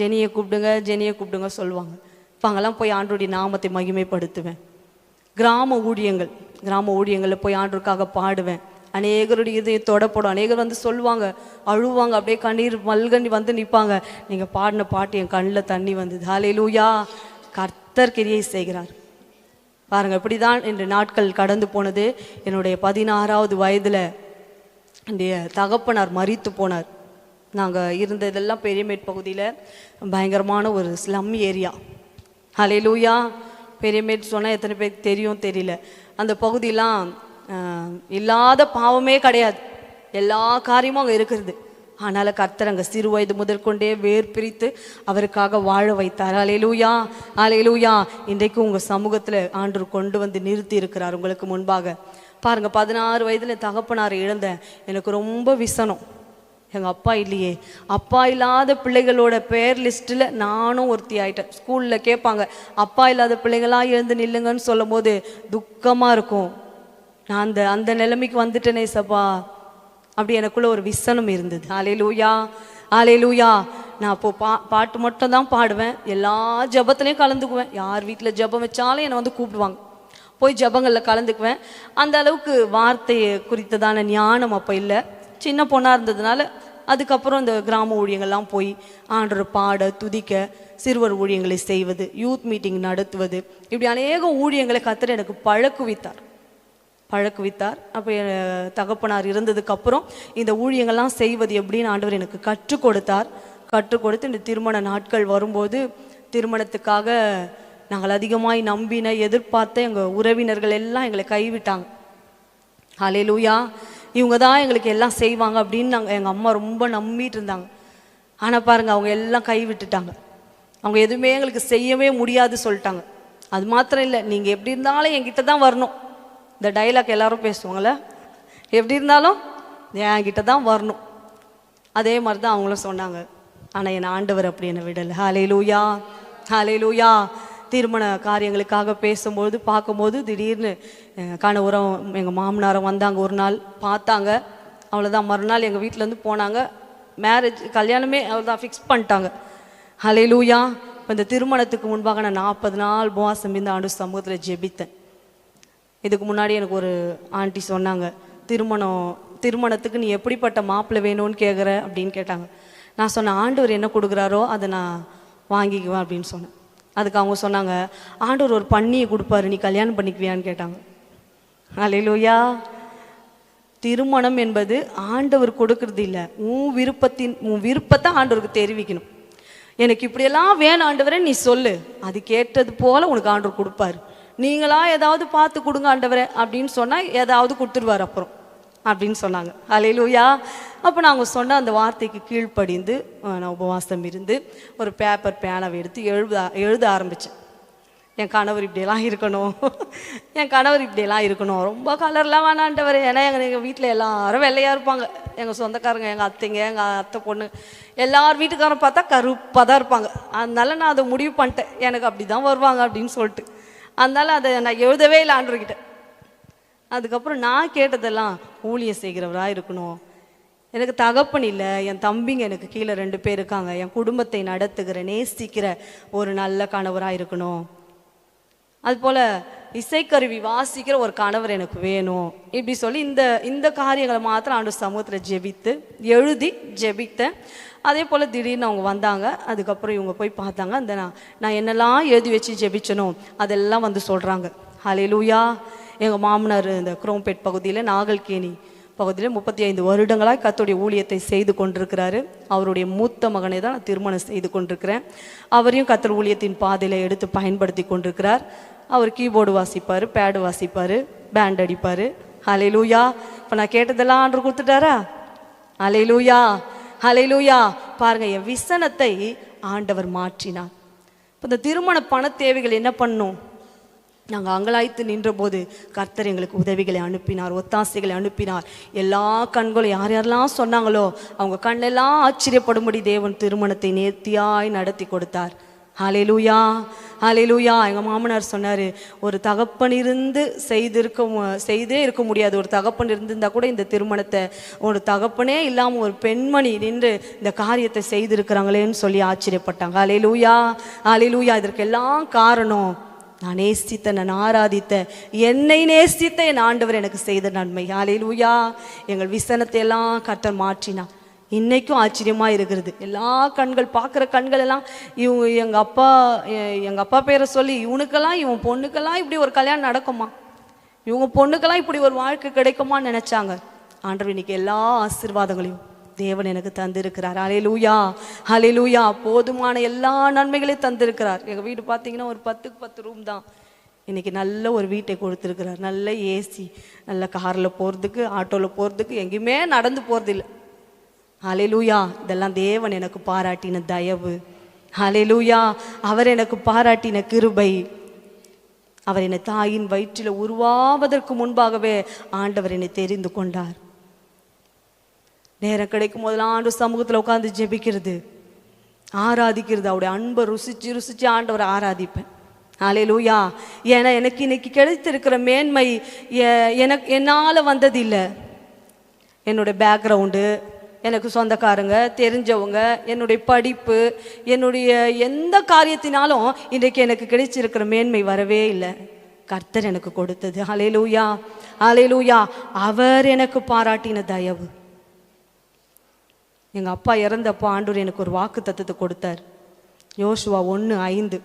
Speaker 1: ஜெனியை கூப்பிடுங்க சொல்லுவாங்க. இப்போ அங்கெல்லாம் போய் ஆண்டவருடைய நாமத்தை மகிமைப்படுத்துவேன். கிராம ஊழியங்களில் போய் ஆண்டவருக்காக பாடுவேன். அநேகருடைய இதயம் தொடப்படும். அநேகர் வந்து சொல்லுவாங்க, அழுவாங்க, அப்படியே கண்ணீர் மல்கண்ணி வந்து நிற்பாங்க. நீங்கள் பாடின பாட்டு என் கண்ணில் தண்ணி வந்தது. ஹல்லேலூயா. கர்த்தர் கிரியை செய்கிறார். பாருங்க, இப்படி தான் இன்று நாட்கள் கடந்து போனது. என்னுடைய 16வது வயதில் என்னுடைய தகப்பனார் மரித்து போனார். நாங்கள் இருந்ததெல்லாம் பெரியமேட் பகுதியில் பயங்கரமான ஒரு ஸ்லம் ஏரியா. ஹல்லேலூயா. பெரியமேட் சொன்னால் எத்தனை பேருக்கு தெரியும் தெரியல. அந்த பகுதியெலாம் இல்லாத பாவமே கிடையாது. எல்லா காரியமும் அங்கே இருக்கிறது. ஆனால் கர்த்தர் அங்கே சிறு வயது முதற்கொண்டே வேர் பிரித்து அவருக்காக வாழ வைத்தார். ஹல்லேலூயா, ஹல்லேலூயா. இன்றைக்கு உங்கள் சமூகத்தில் ஆண்டவர் கொண்டு வந்து நிறுத்தி இருக்கிறார் உங்களுக்கு முன்பாக. பாருங்கள், 16 வயதில் தகப்பனார் இழந்தேன். எனக்கு ரொம்ப விசனம். எங்கள் அப்பா இல்லையே. அப்பா இல்லாத பிள்ளைகளோட பேர் லிஸ்ட்டில் நானும் ஒருத்தி ஆயிட்டேன். ஸ்கூலில் கேட்பாங்க, அப்பா இல்லாத பிள்ளைங்களாம் எழுந்து நில்லுங்கன்னு சொல்லும் போது துக்கமாக இருக்கும். நான் அந்த நிலைமைக்கு வந்துட்டேனே சப்பா. அப்படி எனக்குள்ள ஒரு விசனம் இருந்தது. ஹல்லேலூயா, ஹல்லேலூயா. நான் அப்போது பாட்டு மட்டும் தான் பாடுவேன். எல்லா ஜபத்துலேயும் கலந்துக்குவேன். யார் வீட்டில் ஜபம் வச்சாலும் என்னை வந்து கூப்பிடுவாங்க. போய் ஜபங்களில் கலந்துக்குவேன். அந்த அளவுக்கு வார்த்தையை குறித்ததான ஞானம் அப்போ இல்லை. சின்ன பொண்ணாக இருந்ததுனால அதுக்கப்புறம் இந்த கிராம ஊழியங்கள்லாம் போய் ஆண்டவரை பாட, துதிக்க, சிறுவர் ஊழியங்களை செய்வது, யூத் மீட்டிங் நடத்துவது, இப்படி அநேக ஊழியங்களை கர்த்தர் எனக்கு பழக்குவித்தார். அப்போ தகப்பனார் இருந்ததுக்கப்புறம் இந்த ஊழியங்கள்லாம் செய்வது எப்படின்னு ஆண்டவர் எனக்கு கற்றுக் கொடுத்து இந்த திருமண நாட்கள் வரும்போது திருமணத்துக்காக நாங்கள் அதிகமாய் நம்பின எதிர்பார்த்த எங்கள் உறவினர்கள் எல்லாம் எங்களை கைவிட்டாங்க. ஹல்லேலூயா. இவங்க தான் எங்களுக்கு எல்லாம் செய்வாங்க அப்படின்னு எங்கள் அம்மா ரொம்ப நம்பிட்டு இருந்தாங்க. ஆனால் பாருங்கள், அவங்க எல்லாம் கைவிட்டுட்டாங்க. அவங்க எதுவுமே எங்களுக்கு செய்யவே முடியாது சொல்லிட்டாங்க. அது மாத்திரம் இல்லை, நீங்கள் எப்படி இருந்தாலும் என்கிட்ட தான் வரணும். இந்த டைலாக் எல்லாரும் பேசுவாங்களே, எப்படி இருந்தாலும் என்கிட்ட தான் வரணும். அதே மாதிரி தான் அவங்களும் சொன்னாங்க. ஆனால் என் ஆண்டவர் அப்படி என்னை விடலை. ஹல்லேலூயா, ஹல்லேலூயா. திருமண காரியங்களுக்காக பேசும்போது பார்க்கும்போது திடீர்னு கணவரும் எங்கள் மாமனாரும் வந்தாங்க. ஒரு நாள் பார்த்தாங்க, அவ்வளோதான். மறுநாள் எங்கள் வீட்டிலேருந்து போனாங்க. கல்யாணமே அவ்வளோதான் ஃபிக்ஸ் பண்ணிட்டாங்க. ஹல்லேலூயா. இப்போ இந்த திருமணத்துக்கு முன்பாக நான் 40 நாள் உபவாசம் இருந்து ஆண்டு சமூகத்தில் ஜெபித்தேன். இதுக்கு முன்னாடி எனக்கு ஒரு ஆண்டி சொன்னாங்க, திருமணத்துக்கு நீ எப்படிப்பட்ட மாப்பிள்ளை வேணும்னு கேட்குற அப்படின்னு கேட்டாங்க. நான் சொன்னேன், ஆண்டவர் என்ன கொடுக்குறாரோ அதை நான் வாங்கிக்குவேன் அப்படின்னு சொன்னேன். அதுக்கு அவங்க சொன்னாங்க, ஆண்டவர் ஒரு பன்னியை கொடுப்பாரு, நீ கல்யாணம் பண்ணிக்குவியான்னு கேட்டாங்க. ஹல்லேலூயா. திருமணம் என்பது ஆண்டவர் கொடுக்கறது இல்லை, உன் விருப்பத்தை ஆண்டவருக்கு தெரிவிக்கணும். எனக்கு இப்படியெல்லாம் வேணும் ஆண்டவரே நீ சொல்லு, அது கேட்டது போல உனக்கு ஆண்டவர் கொடுப்பாரு. நீங்களா ஏதாவது பார்த்து கொடுங்க ஆண்டவரே அப்படின்னு சொன்னால் ஏதாவது கொடுத்துருவார் அப்புறம் அப்படின்னு சொன்னாங்க. ஹல்லேலூயா. அப்போ நாங்கள் சொன்ன அந்த வார்த்தைக்கு கீழ்ப்படிந்து நான் உபவாசம் இருந்து ஒரு பேப்பர் பேனாவை எடுத்து எழுத ஆரம்பித்தேன். என் கணவர் இப்படியெல்லாம் இருக்கணும், என் கணவர் இப்படியெல்லாம் இருக்கணும், ரொம்ப கலர்லாம் வேணான்ட்டவர். ஏன்னா எங்கள் வீட்டில் எல்லாரும் வெள்ளையாக இருப்பாங்க. எங்கள் சொந்தக்காரங்க, எங்கள் அத்தைங்க, எங்கள் அத்தை பொண்ணு எல்லார் வீட்டுக்காரன் பார்த்தா கருப்பாக தான் இருப்பாங்க. அதனால நான் அதை முடிவு பண்ணிட்டேன், எனக்கு அப்படி தான் வருவாங்க அப்படின்னு சொல்லிட்டு. அதனால அதை நான் எழுதவே இல்லை ஆண்டவர்கிட்ட. அதுக்கப்புறம் நான் கேட்டதெல்லாம் ஊழியம் செய்கிறவராக இருக்கணும், எனக்கு தகப்பன் இல்லை, என் தம்பிங்க எனக்கு கீழே 2 பேர் இருக்காங்க, என் குடும்பத்தை நடத்துகிற நேசிக்கிற ஒரு நல்ல கணவராக இருக்கணும், அதுபோல் இசைக்கருவி வாசிக்கிற ஒரு கணவர் எனக்கு வேணும், இப்படி சொல்லி இந்த காரியங்களை மாத்திரம் ஆண்டவர் சமூகத்தில் ஜெபித்து எழுதி ஜெபித்தேன். அதே போல் திடீர்னு அவங்க வந்தாங்க. அதுக்கப்புறம் இவங்க போய் பார்த்தாங்க. அந்த நான் என்னெல்லாம் எழுதி வச்சு ஜெபிச்சனோ அதெல்லாம் வந்து சொல்கிறாங்க. ஹல்லேலூயா. எங்கள் மாமனார் இந்த குரோம்பேட் பகுதியில், நாகல்கேணி பகுதியில் 35 வருடங்களாக கர்த்தருடைய ஊழியத்தை செய்து கொண்டிருக்கிறாரு. அவருடைய மூத்த மகனை தான் நான் திருமணம் செய்து கொண்டிருக்கிறேன். அவரையும் கர்த்தர் ஊழியத்தின் பாதையில் எடுத்து பயன்படுத்தி கொண்டிருக்கிறார். அவர் கீபோர்டு வாசிப்பார், பேடு வாசிப்பார், பேண்ட் அடிப்பார். ஹல்லேலூயா. இப்போ நான் கேட்டதெல்லாம் ஆண்டவர் கொடுத்துட்டாரா? ஹல்லேலூயா, ஹல்லேலூயா. பாருங்கள், என் விசனத்தை ஆண்டவர் மாற்றினார். இப்போ இந்த திருமண பண தேவைகள் என்ன பண்ணும்? நாங்கள் அங்கலாய்த்து நின்றபோது கர்த்தர் எங்களுக்கு உதவிகளை அனுப்பினார், ஒத்தாசைகளை அனுப்பினார். எல்லா கண்களும் யார் யாரெல்லாம் சொன்னாங்களோ அவங்க கண்ணெல்லாம் ஆச்சரியப்படும்படி தேவன் திருமணத்தை நேர்த்தியாய் நடத்தி கொடுத்தார். ஹல்லேலூயா, ஹல்லேலூயா. எங்கள் மாமனார் சொன்னார், ஒரு தகப்பன் இருந்து செய்தே இருக்க முடியாது, ஒரு தகப்பன் இருந்திருந்தால் கூட இந்த திருமணத்தை, ஒரு தகப்பனே இல்லாமல் ஒரு பெண்மணி நின்று இந்த காரியத்தை செய்திருக்கிறாங்களேன்னு சொல்லி ஆச்சரியப்பட்டாங்க. ஹல்லேலூயா, ஹல்லேலூயா. இதற்கெல்லாம் காரணம் நான் நேசித்த, நான் ஆராதித்த, என்னை நேசித்த என் ஆண்டவர் எனக்கு செய்த நன்மை. ஹல்லேலூயா. எங்கள் விசனத்தை எல்லாம் கர்த்தர் மாற்றினார். இன்றைக்கும் ஆச்சரியமாக இருக்கிறது. எல்லா கண்கள் பார்க்குற கண்கள் எல்லாம் எங்கள் அப்பா பேரை சொல்லி இவனுக்கெல்லாம், இவன் பொண்ணுக்கெல்லாம் இப்படி ஒரு கல்யாணம் நடக்குமா, இவங்க பொண்ணுக்கெல்லாம் இப்படி ஒரு வாழ்க்கை கிடைக்குமான்னு நினச்சாங்க. ஆண்டவர் இன்னைக்கு எல்லா ஆசீர்வாதங்களையும் தேவன் எனக்கு தந்திருக்கிறார். ஹல்லேலூயா, ஹல்லேலூயா. போதுமான எல்லா நன்மைகளையும் தந்திருக்கிறார். எங்கள் வீடு பார்த்தீங்கன்னா ஒரு 10க்கு 10 ரூம் தான். இன்றைக்கி நல்ல ஒரு வீட்டை கொடுத்துருக்கிறார், நல்ல ஏசி, நல்ல காரில் போகிறதுக்கு, ஆட்டோவில் போகிறதுக்கு, எங்கேயுமே நடந்து போகிறதில்லை. ஹல்லேலூயா. இதெல்லாம் தேவன் எனக்கு பாராட்டின தயவு. ஹல்லேலூயா. அவர் எனக்கு பாராட்டின கிருபை. அவர் என்னை தாயின் வயிற்றில் உருவாவதற்கு முன்பாகவே ஆண்டவர் என்னை தெரிந்து கொண்டார். நேரம் கிடைக்கும் போதெல்லாம் ஆண்டு சமூகத்தில் உட்காந்து ஜெபிக்கிறது, ஆராதிக்கிறது, அவருடைய அன்பை ருசிச்சு ருசிச்சு ஆண்டவரை ஆராதிப்பேன். ஹல்லேலூயா. ஏன்னா எனக்கு இன்னைக்கு கிடைத்திருக்கிற மேன்மை என்னால் வந்ததில்லை. என்னுடைய பேக்ரவுண்டு, எனக்கு சொந்தக்காரங்க, தெரிஞ்சவங்க, என்னுடைய படிப்பு, என்னுடைய எந்த காரியத்தினாலும் இன்றைக்கு எனக்கு கிடைச்சிருக்கிற மேன்மை வரவே இல்லை. கர்த்தர் எனக்கு கொடுத்தது. ஹல்லேலூயா, ஹல்லேலூயா. அவர் எனக்கு பாராட்டின தயவு. எங்கள் அப்பா இறந்தப்போ ஆண்டவர் எனக்கு ஒரு வாக்கு தத்தத்தை கொடுத்தார். யோசுவா 1:5,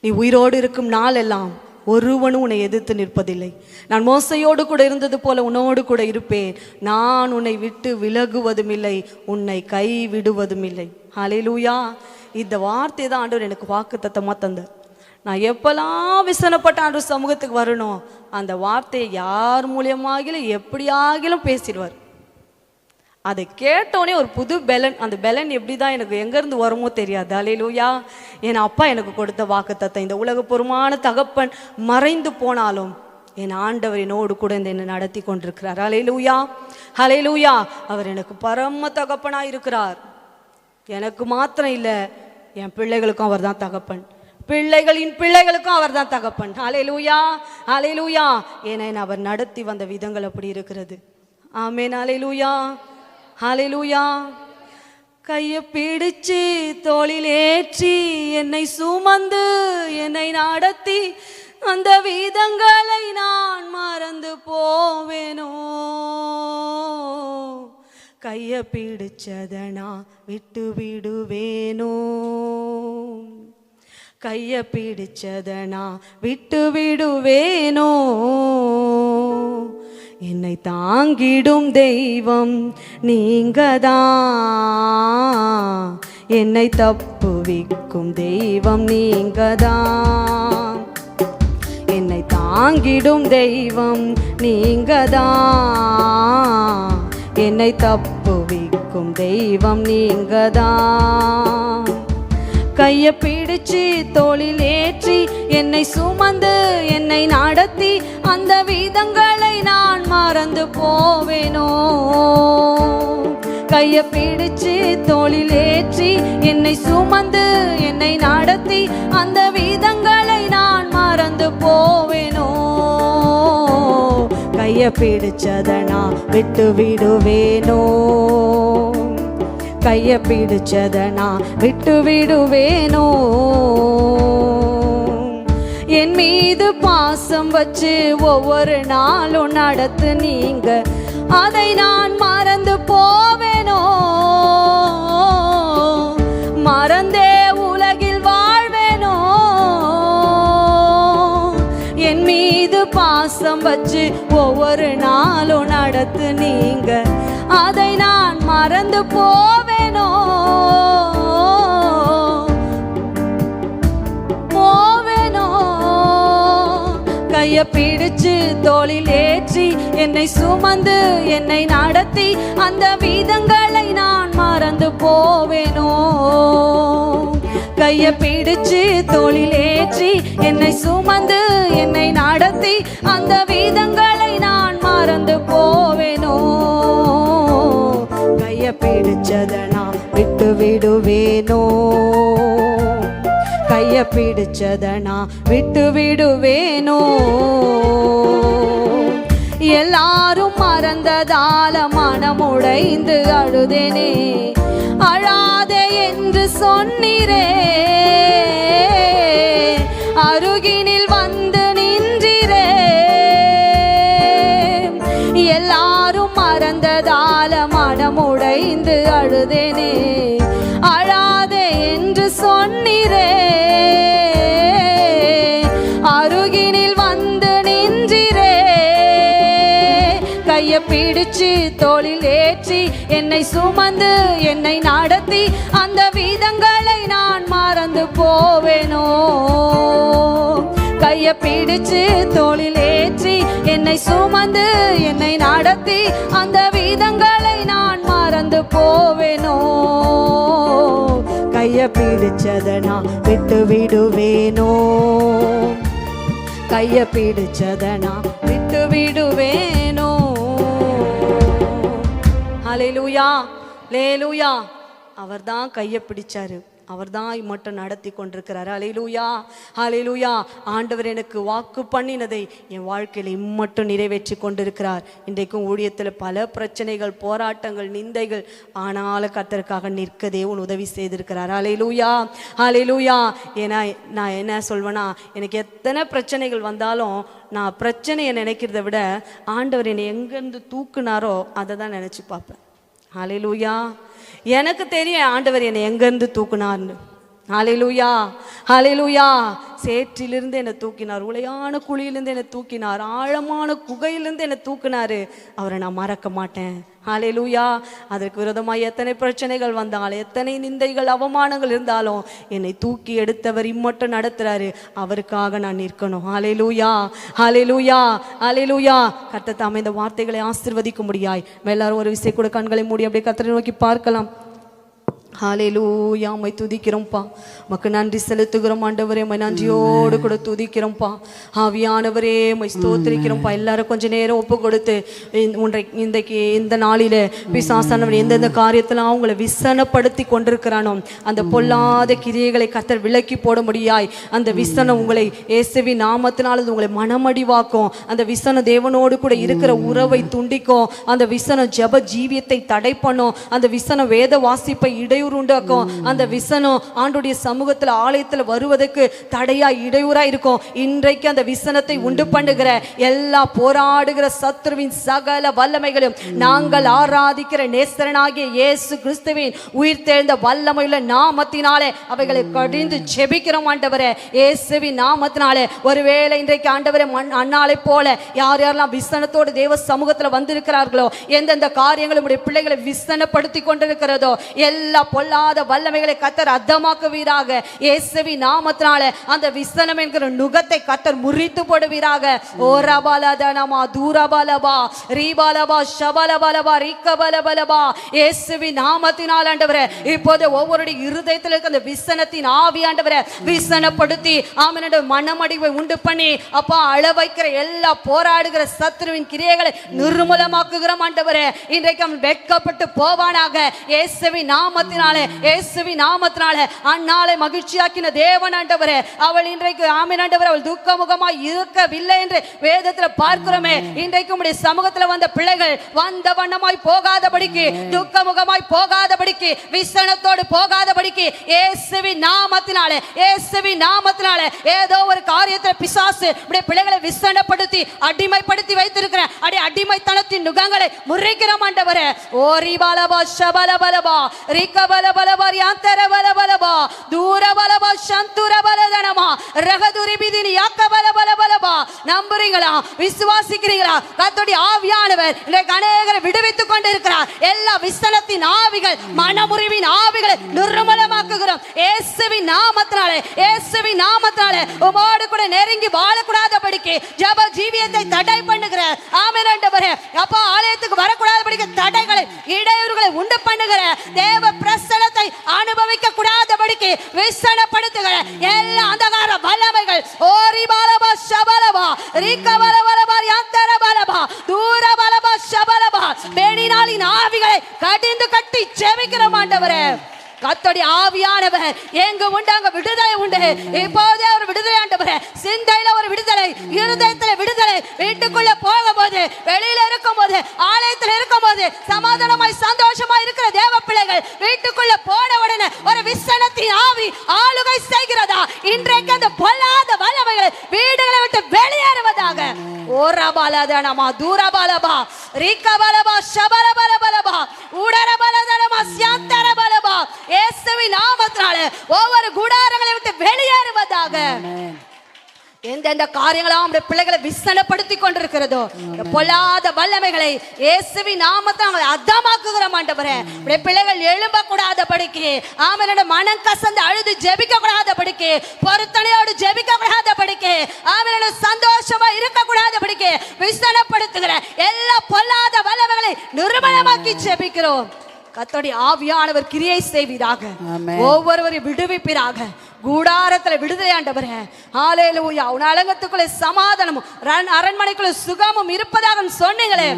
Speaker 1: நீ உயிரோடு இருக்கும் நாளெல்லாம் ஒருவனும் உன்னை எதிர்த்து நிற்பதில்லை, நான் மோசையோடு கூட இருந்தது போல உன்னோடு கூட இருப்பேன், நான் உன்னை விட்டு விலகுவதும் இல்லை, உன்னை கைவிடுவதும் இல்லை. ஹல்லேலூயா. இந்த வார்த்தை தான் ஆண்டவர் எனக்கு வாக்கு தத்தமாக தந்தார். நான் எப்பெல்லாம் விசனப்பட்ட ஆண்டவர் சமூகத்துக்கு வரணும், அந்த வார்த்தையை யார் மூலியமாகிலும் எப்படியாகிலும் பேசிடுவார். அதை கேட்டோடனே ஒரு புது பெலன், அந்த பெலன் எப்படி தான் எனக்கு எங்கேருந்து வருமோ தெரியாது. ஹல்லேலூயா. என் அப்பா எனக்கு கொடுத்த வாக்குத்தத்தம், இந்த உலகபூர்வமான தகப்பன் மறைந்து போனாலும் என் ஆண்டவர் என்னோடு கூட என்னை நடத்தி கொண்டிருக்கிறார். ஹல்லேலூயா, ஹல்லேலூயா. அவர் எனக்கு பரம தகப்பனாக இருக்கிறார். எனக்கு மாத்திரம் இல்லை, என் பிள்ளைகளுக்கும் அவர் தான் தகப்பன், பிள்ளைகளின் பிள்ளைகளுக்கும் அவர் தான் தகப்பன். ஹல்லேலூயா, ஹல்லேலூயா. ஏன்னா அவர் நடத்தி வந்த விதங்கள் அப்படி இருக்கிறது. ஆமென். ஹல்லேலூயா, ஹல்லேலூயா. கையை பிடிச்சு தோளில் ஏற்றி என்னை சுமந்து என்னை நடத்தி அந்த விதங்களை நான் மறந்து போவேனோ, கையை பிடிச்சதனா விட்டு விடுவேனோ, கையை பிடிச்சதனா விட்டு விடுவேனோ, என்னை தாங்கிடும் தெய்வம் நீங்கதான், என்னை தப்புவிக்கும் தெய்வம் நீங்கதான், என்னை தாங்கிடும் தெய்வம் நீங்கதான், என்னை தப்புவிக்கும் தெய்வம் நீங்கதான், கைய பிடிச்சு தோளில் ஏற்றி என்னை சுமந்து என்னை நடத்தி அந்த விதங்களை நான் மறந்து போவேனோ. கைய பிடிச்சு தோளில் ஏற்றி என்னை சுமந்து என்னை நடத்தி அந்த விதங்களை நான் மறந்து போவேனோ. கைய பிடிச்சதனா விட்டு விடுவேனோ. கைய பிடிச்சதனா விட்டு விடுவேனோ. என் மீது பாசம் வச்சு ஒவ்வொரு நாளும் நடத்து நீங்க, அதை நான் மறந்து போவேனோ. மறந்தே உலகில் வாழ்வேனோ. என் மீது பாசம் வச்சு ஒவ்வொரு நாளும் நடத்து நீங்க, அதை நான் மறந்து போவேனோ. கைய பிடிச்சு தோளில் ஏற்றி என்னை சுமந்து என்னை நடத்தி அந்த விதங்களை நான் மறந்து போவேனோ. கைய பிடிச்சு தோளில் ஏற்றி என்னை சுமந்து என்னை நடத்தி அந்த விதங்களை நான் மறந்து போவேனோ. கைய பிடிச்சதனா விட்டு விடுவேனோ. கைய பிடிச்சதனா விட்டு விடுவேனோ. எல்லாரும் மறந்ததால மனமுடைந்து அழுதேனே. அழாதே என்று சொன்னீரே, அருகினில் வந்து நின்றீரே. எல்லாரும் மறந்ததால மனமுடைந்து அழுதேனே. அழாதே என்று சொன்னீரே, அருகினில் வந்து நின்றீரே. கைய பிடிச்சு தோளில் ஏற்றி என்னை சுமந்து என்னை நடத்தி அந்த விதங்களை நான் மறந்து போவேனோ. கைய பிடிச்சு தோளில் ஏற்றி என்னை சுமந்து என்னை நடத்தி அந்த விதங்களை நான் மறந்து போவேனோ. கைய பிடிச்சதனா விட்டு விடுவேனோ. கைய பிடிச்சதனா விட்டு விடுவேனோ. ஹல்லேலூயா, ஹல்லேலூயா. அவர்தான் கைய பிடிச்சாரு, அவர்தான் மட்டும் நடத்தி கொண்டிருக்கிறார். ஹல்லேலூயா, ஹல்லேலூயா. ஆண்டவர் எனக்கு வாக்கு பண்ணினதை என் வாழ்க்கையில் இம்மட்டும் நிறைவேற்றி கொண்டிருக்கிறார். இன்றைக்கும் ஊழியத்தில் பல பிரச்சனைகள், போராட்டங்கள், நிந்தைகள், ஆனாலும் கர்த்தருக்காக நிற்க தேவன் உதவி செய்திருக்கிறார். ஹல்லேலூயா, ஹல்லேலூயா. ஏன்னா நான் என்ன சொல்வேன்னா, எனக்கு எத்தனை பிரச்சனைகள் வந்தாலும் நான் பிரச்சனையை நினைக்கிறத விட ஆண்டவர் என்னை எங்கேருந்து தூக்குனாரோ அதை தான் நினச்சி பார்ப்பேன். ஹல்லேலூயா. எனக்கு தெரியும் ஆண்டவர் என்னை எங்கேருந்து தூக்குனார்னு. ஹல்லேலூயா, ஹல்லேலூயா. சேற்றிலிருந்து என்னை தூக்கினார், உளையான குழியிலிருந்து என்னை தூக்கினார், ஆழமான குகையிலிருந்து என்னை தூக்கினாரு. அவரை நான் மறக்க மாட்டேன். ஹல்லேலூயா. அதற்கு விரோதமாக எத்தனை பிரச்சனைகள் வந்தாலும், எத்தனை நிந்தைகள், அவமானங்கள் இருந்தாலும் என்னை தூக்கி எடுத்தவர் இம்மட்டும் நடத்துறாரு. அவருக்காக நான் நிற்கணும். ஹல்லேலூயா, ஹல்லேலூயா, ஹல்லேலூயா. கர்த்தர் தாமே இந்த வார்த்தைகளை ஆசீர்வதிக்க முடியாய். எல்லாரும் ஒரு விசை கூட கண்களை மூடி அப்படியே கர்த்தரை நோக்கி பார்க்கலாம். ஹல்லேலூயா. உம்மை துதிக்கிறோம்ப்பா, உமக்கு நன்றி செலுத்துகிறோம் ஆண்டவரே. உம்மை நன்றியோடு கூட துதிக்கிறோம்ப்பா. ஆவியானவரே உம்மை ஸ்தோத்திரிக்கிறோம்ப்பா. எல்லாரும் கொஞ்ச நேரம் ஒப்பு கொடுத்து இன்றைக்கு இந்த நாளில் பிசாசானவன் எந்தெந்த காரியத்தில் அவங்களை விசனப்படுத்தி கொண்டிருக்கிறானோ அந்த பொல்லாத கிரியைகளை கர்த்தர் விலக்கி போட முடியாய். அந்த விசனம் உங்களை இயேசுவின் நாமத்தினால் உங்களை மனமடிவாக்கும். அந்த விசனம் தேவனோடு கூட இருக்கிற உறவை துண்டிக்கும். அந்த விசனம் ஜெப ஜீவியத்தை தடை பண்ணும். அந்த விசனம் வேத வாசிப்பை இடையூறுண்டாக்கும். அந்த விசனம் ஆண்டுடைய சமூகத்தில் ஆலயத்தில் வருவதற்கு தடையா இடையூறா இருக்கும். இன்றைக்கு அந்த விசனத்தை உண்டு பண்ணுகிற எல்லா போராடுகிற சத்துருவின் சகல வல்லமைகளும் நாங்கள் ஆராதிக்கிற நேசரனாகிய இயேசு கிறிஸ்துவின் உயிர் தேர்ந்த வல்லமையுள்ள நாமத்தினாலே அவைகளை கடிந்து ஜெபிக்கிறோம் ஆண்டவரே. இயேசுவின் நாமத்தினாலே ஒருவேளை இன்றைக்கு ஆண்டவரே அன்னாலை போல யார் யாரெல்லாம் விசனத்தோடு தேவ சமூகத்தில் வந்திருக்கிறார்களோ, எந்தெந்த காரியங்களும் பிள்ளைகளை விசனப்படுத்தி கொண்டிருக்கிறதோ எல்லா
Speaker 2: பொல்லாத வல்லமைகளை கத்தர் அர்த்தமாக்குவீராக. இயேசுவின் நாமத்தினால அந்த விசனம் என்கிற நுகத்தை கத்தர் முறித்து போடுவீராக. ஓ ரபலதனமா தூரபலபா ரீபலபா ஷபலபலபா ரிக்கபலபலபா இயேசுவின் நாமத்தினால் ஆண்டவரே இப்போது ஒவ்வொருடைய இருதயத்தில் இருக்க அந்த விசனத்தின் ஆவி ஆண்டவரே விசனப்படுத்தி ஆமென் மனமடிவை உண்டு பண்ணி அப்பா அழ வைக்கிற எல்லா போராடுகிற சத்துருவின் கிரியைகளை நிர்மூலமாக்குகிற ஆண்டவரே இன்றைக்கு அவன் வெட்கப்பட்டு போவானாக. இயேசுவின் நாமத்தினாலே இயேசுவின் நாமத்தினாலே அந்நாளை மகிழ்ச்சியாக்கின தேவன் ஆண்டவரே அவள் இன்றைக்கு ஆமென் ஆண்டவரே அவள் துக்கமுகமாய் இருக்கவில்லை என்று வேதத்தில் பார்க்கிறோமே. இன்றைக்கு உம்முடைய சமூகத்தில் வந்த பிள்ளைகள் வந்த வண்ணமாய் போகாதபடிக்கு துக்கமுகமாய் போகாதபடிக்கு விசனத்தோடு போகாதபடிக்கு இயேசுவின் நாமத்தினாலே இயேசுவின் நாமத்தினாலே ஏதோ ஒரு காரியத்தில் பிசாசு உம்முடைய பிள்ளைகளை விசனப்படுத்தி அடிமைப்படுத்தி வைத்திருக்கிற அடிமைத்தனத்தின் நுகங்களை முறிக்கிறோம் ஆண்டவரே. ஓ ரிபலபா ஷபலபலபா ரிக்கபலபலபா யாந்தரபலபலபா தூரபலபா சந்துரபலதனமா ரகதுரிபிதினி யாக்கபலபலபலபா. நம்புறீங்களா? விசுவாசிக்கிறீங்களா? கர்த்தருடைய ஆவியானவர் இன்றைக்கு அநேகரை விடுவித்துக் கொண்டிருக்கிறார். எல்லா விசனத்தின் ஆவிகள் மனமுறிவின் ஆவிகளை நிர்மூலமாக்குகிறோம் இயேசுவின் நாமத்தினாலே இயேசுவின் நாமத்தினாலே. உமோடு கூட நெருங்கி வாழக்கூடாதபடிக்கு ஜெப ஜீவியத்தை தடை பண்ணுகிற ஆமென் ஆண்டவரே அப்பா ஆலயத்துக்கு வரக்கூடாதபடிக்கு தடைகளை இடையூறுகளை உண்டு பண்ணுகிற தேவ பிரசன்னத்தை அனுபவிக்க கூடாதபடிக்கு விசனப்படுத்துகிற எல்லா அந்தகார வல்லமைகள் ஓரிபாலபா ஷபலபா ரிக்கபலபலபா யாந்தரபலபா தூரபலபா ஷபலபா பேணினாலின் ஆவிகளை கடிந்து கட்டி ஜெபிக்கிறோம் ஆண்டவரே. கர்த்தருடைய ஆவியானவர் எங்க உண்டு அங்க விடுதலை உண்டு. இப்போதே ஒரு விடுதலை ஆண்டவரே. சிந்தையில ஒரு விடுதலை, இருதயத்துல விடுதலை. வீட்டுக்குள்ள போகும்போது வெளியில இருக்கும்போது ஆலயத்தில் இருக்கும்போது சமாதானமாய் சந்தோஷமாய் இருக்கிற தேவ பிள்ளைகள் வீட்டுக்குள்ள போன உடனே ஒரு விசனத்தின் ஆவி ஆளுகை செய்கிறதா இன்றைக்கு அந்த பொல்லாத வல்லமைகள் வீடுகளை விட்டு வெளியேறுவதாக. ஓரபலதனமா தூரபலபா ரிக்கபலபா ஷபலபலபலபா உடரபலதனமா ஸ்யாந்தரபலபா இயேசுவின் நாமத்தினாலே ஒவ்வொரு கூடாரங்களை விட்டு வெளியேறுவதாக. எந்தெந்த காரியங்களாம் நம்முடைய பிள்ளைகளை விசனப்படுத்தி கொண்டிருக்கிறதோ பொல்லாத வல்லமைகளை இயேசுவின் நாமத்தை அர்த்தமாக்குகிறோம் ஆண்டவரே. நம்முடைய பிள்ளைகள் எழும்ப கூடாதபடிக்கு ஆமென் மனம் கசந்து அழுது ஜெபிக்க கூடாதபடிக்கு பொருத்தனையோடு ஜெபிக்க கூடாதபடிக்கு ஆமென் சந்தோஷமா இருக்க கூடாதபடிக்கு விசனப்படுத்துகிற எல்லா பொல்லாத வல்லமைகளை நிர்மூலமாக்கி ஜெபிக்கிறோம். கர்த்தருடைய ஆவியானவர் கிரியை செய்வீராக. ஒவ்வொருவரையும் விடுவிப்பீராக. கூடாரத்துல விடுதலை ஆண்டவரே. ஹல்லேலூயா. உன் அலங்கத்துக்குள்ளே சமாதானமும் அரண்மனைக்குள்ளே சுகமும் இருப்பதாக சொன்னீங்களே.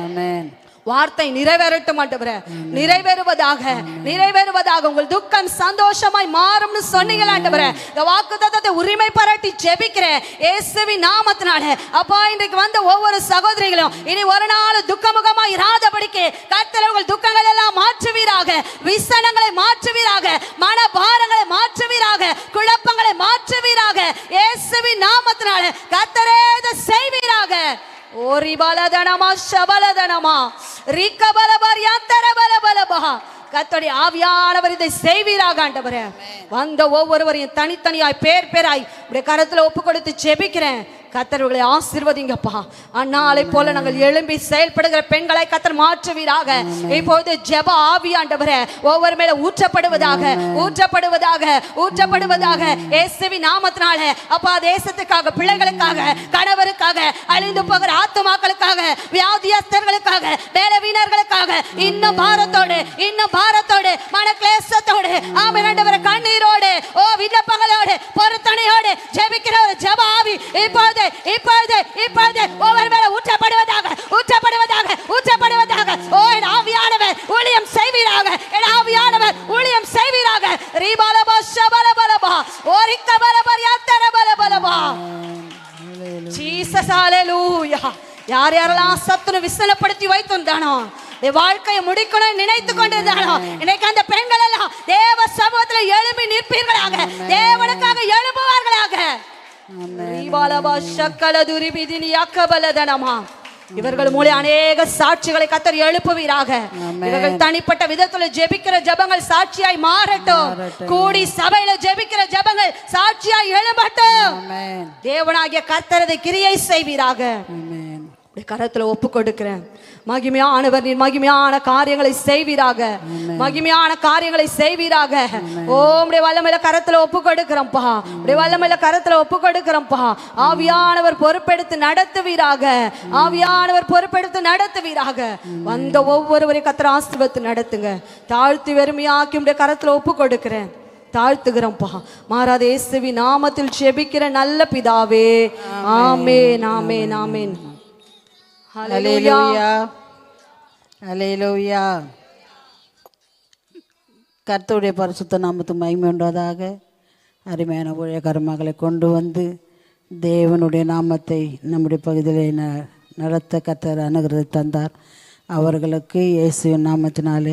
Speaker 2: வார்த்தை நிறைவேறட்டும் ஆண்டவரே. நிறைவேறுவதாக நிறைவேறுவதாக. உங்கள் துக்கம் சந்தோஷமாய் மாறும்னு சொன்னீங்க ஆண்டவரே. இந்த வாக்குத்தத்தத்தை உரிமை பாராட்டி ஜெபிக்கிறேன் இயேசுவின் நாமத்தினாலே. அப்பா இன்றைக்கு வந்த ஒவ்வொரு சகோதரிகளும் இனி ஒரு நாள் துக்கமுகமாய் இராதபடிக்கு கர்த்தர் உங்கள் துக்கங்கள் எல்லாம் மாற்றுவீராக. விசனங்களை மாற்றுவீராக. மன பாரங்களை மாற்றுவீராக. குழப்பங்களை மாற்றுவீராக. இயேசுவின் நாமத்தினாலே கர்த்தரே இதை செய்வீராக. ஓரிபலதனமா ஷபலதனமா ரிக்கபலபா யாந்தரபலபலபா. கர்த்தருடைய ஆவியானவர் இதை செய்வீராக ஆண்டவரே. வந்த ஒவ்வொருவரையும் தனித்தனியாய் பேர் பேராய் உடைய கரத்துல ஒப்பு கொடுத்து ஜெபிக்கிறேன். கர்த்தர்களை ஆசீர்வதிங்கப்பா. அண்ணாலை போல நாங்கள் எழும்பி செயல்படுகிற பெண்களை கர்த்தர் மாற்றுவீராக. இப்போது ஜெப ஆவி ஆண்டவரே ஒவ்வொரு மேல ஊற்றப்படுவதாக ஊற்றப்படுவதாக ஊற்றப்படுவதாக. இயேசுவின் நாமத்தினாலே அப்பா தேசத்துக்காக பிள்ளைகளுக்காக கணவருக்காக அழிந்து போகிற ஆத்துமாக்களுக்காக வியாதியஸ்தர்களுக்காக வேலைவீனர்களுக்காக இன்னும் பாரத்தோடு மன கிளேசத்தோடு ஆமென் ஆண்டவரே கண்ணீரோடு ஓ விண்ணப்பங்களோடு பொருத்தனையோடு ஜெபிக்கிற ஒரு ஜெப ஆவி இப்போது ஒவ்வொரு மேல ஊற்றப்படுவதாக ஊற்றப்படுவதாக ஊற்றப்படுவதாக. ஓ என் ஆவியானவர் ஊழியம் செய்வீராக. என் ஆவியானவர் ஊழியம் செய்வீராக. ரீபலபா ஷபலபலபா ஓரிக்கபலபா யாந்தரபலபலபா. ஜீசஸ் ஹல்லேலூயா. யார் யாரெல்லாம் சத்துரு விசனப்படுத்தி வைத்திருந்தானோ வாழ்க்கையை முடிக்கணும் நினைத்து கொண்டிருந்தானோ இன்னைக்கு அந்த பெண்கள் எல்லாம் தேவ சமூகத்தில் எழும்பி நிற்பீர்களாக. தேவனுக்காக எழும்புவார்களாக. இவர்கள் மூலம் அநேக சாட்சிகளை கர்த்தர் எழுப்புவீராக. இவர்கள் தனிப்பட்ட விதத்துல ஜெபிக்கிற ஜெபங்கள் சாட்சியாய் மாறட்டும். கூடி சபையில ஜெபிக்கிற ஜெபங்கள் சாட்சியாய் எழும்பட்டும். தேவனாகிய கர்த்தர் கிரியை செய்வீராக. உடைய கரத்துல ஒப்பு கொடுக்கிறேன். மகிமையானவர், நீர் மகிமையான காரியங்களை செய்வீராக, மகிமையான காரியங்களை செய்வீராக. ஓ உடைய வல்லமையில கரத்துல ஒப்பு கொடுக்கிறோம்ப்பா, உடைய வல்லமையில கரத்துல ஒப்பு கொடுக்கிறோம்ப்பா. ஆவியானவர் பொறுப்பெடுத்து நடத்துவீராக, ஆவியானவர் பொறுப்பெடுத்து நடத்துவீராக. வந்த ஒவ்வொருவரையும் கர்த்தர் ஆசீர்வதித்து நடத்துங்க. தாழ்த்தி வெறுமையாக்கி உடைய கரத்துல ஒப்பு கொடுக்கிறேன், தாழ்த்துகிறோம்ப்பா. மாறாத இயேசுவின் நாமத்தில் ஜெபிக்கிற நல்ல பிதாவே, ஆமென், ஆமென், ஆமென்.
Speaker 3: ஹல்லேலூயா, ஹல்லேலூயா. கர்த்தருடைய பரிசுத்த நாமத்துக்கு மகிமை உண்டாதாக. அருமையான ஊழியக்கார மகளை கொண்டு வந்து தேவனுடைய நாமத்தை நம்முடைய பகுதியில் நடத்த கர்த்தர் அனுகிரகம் தந்தார். அவர்களுக்கு இயேசுவின் நாமத்தினாலே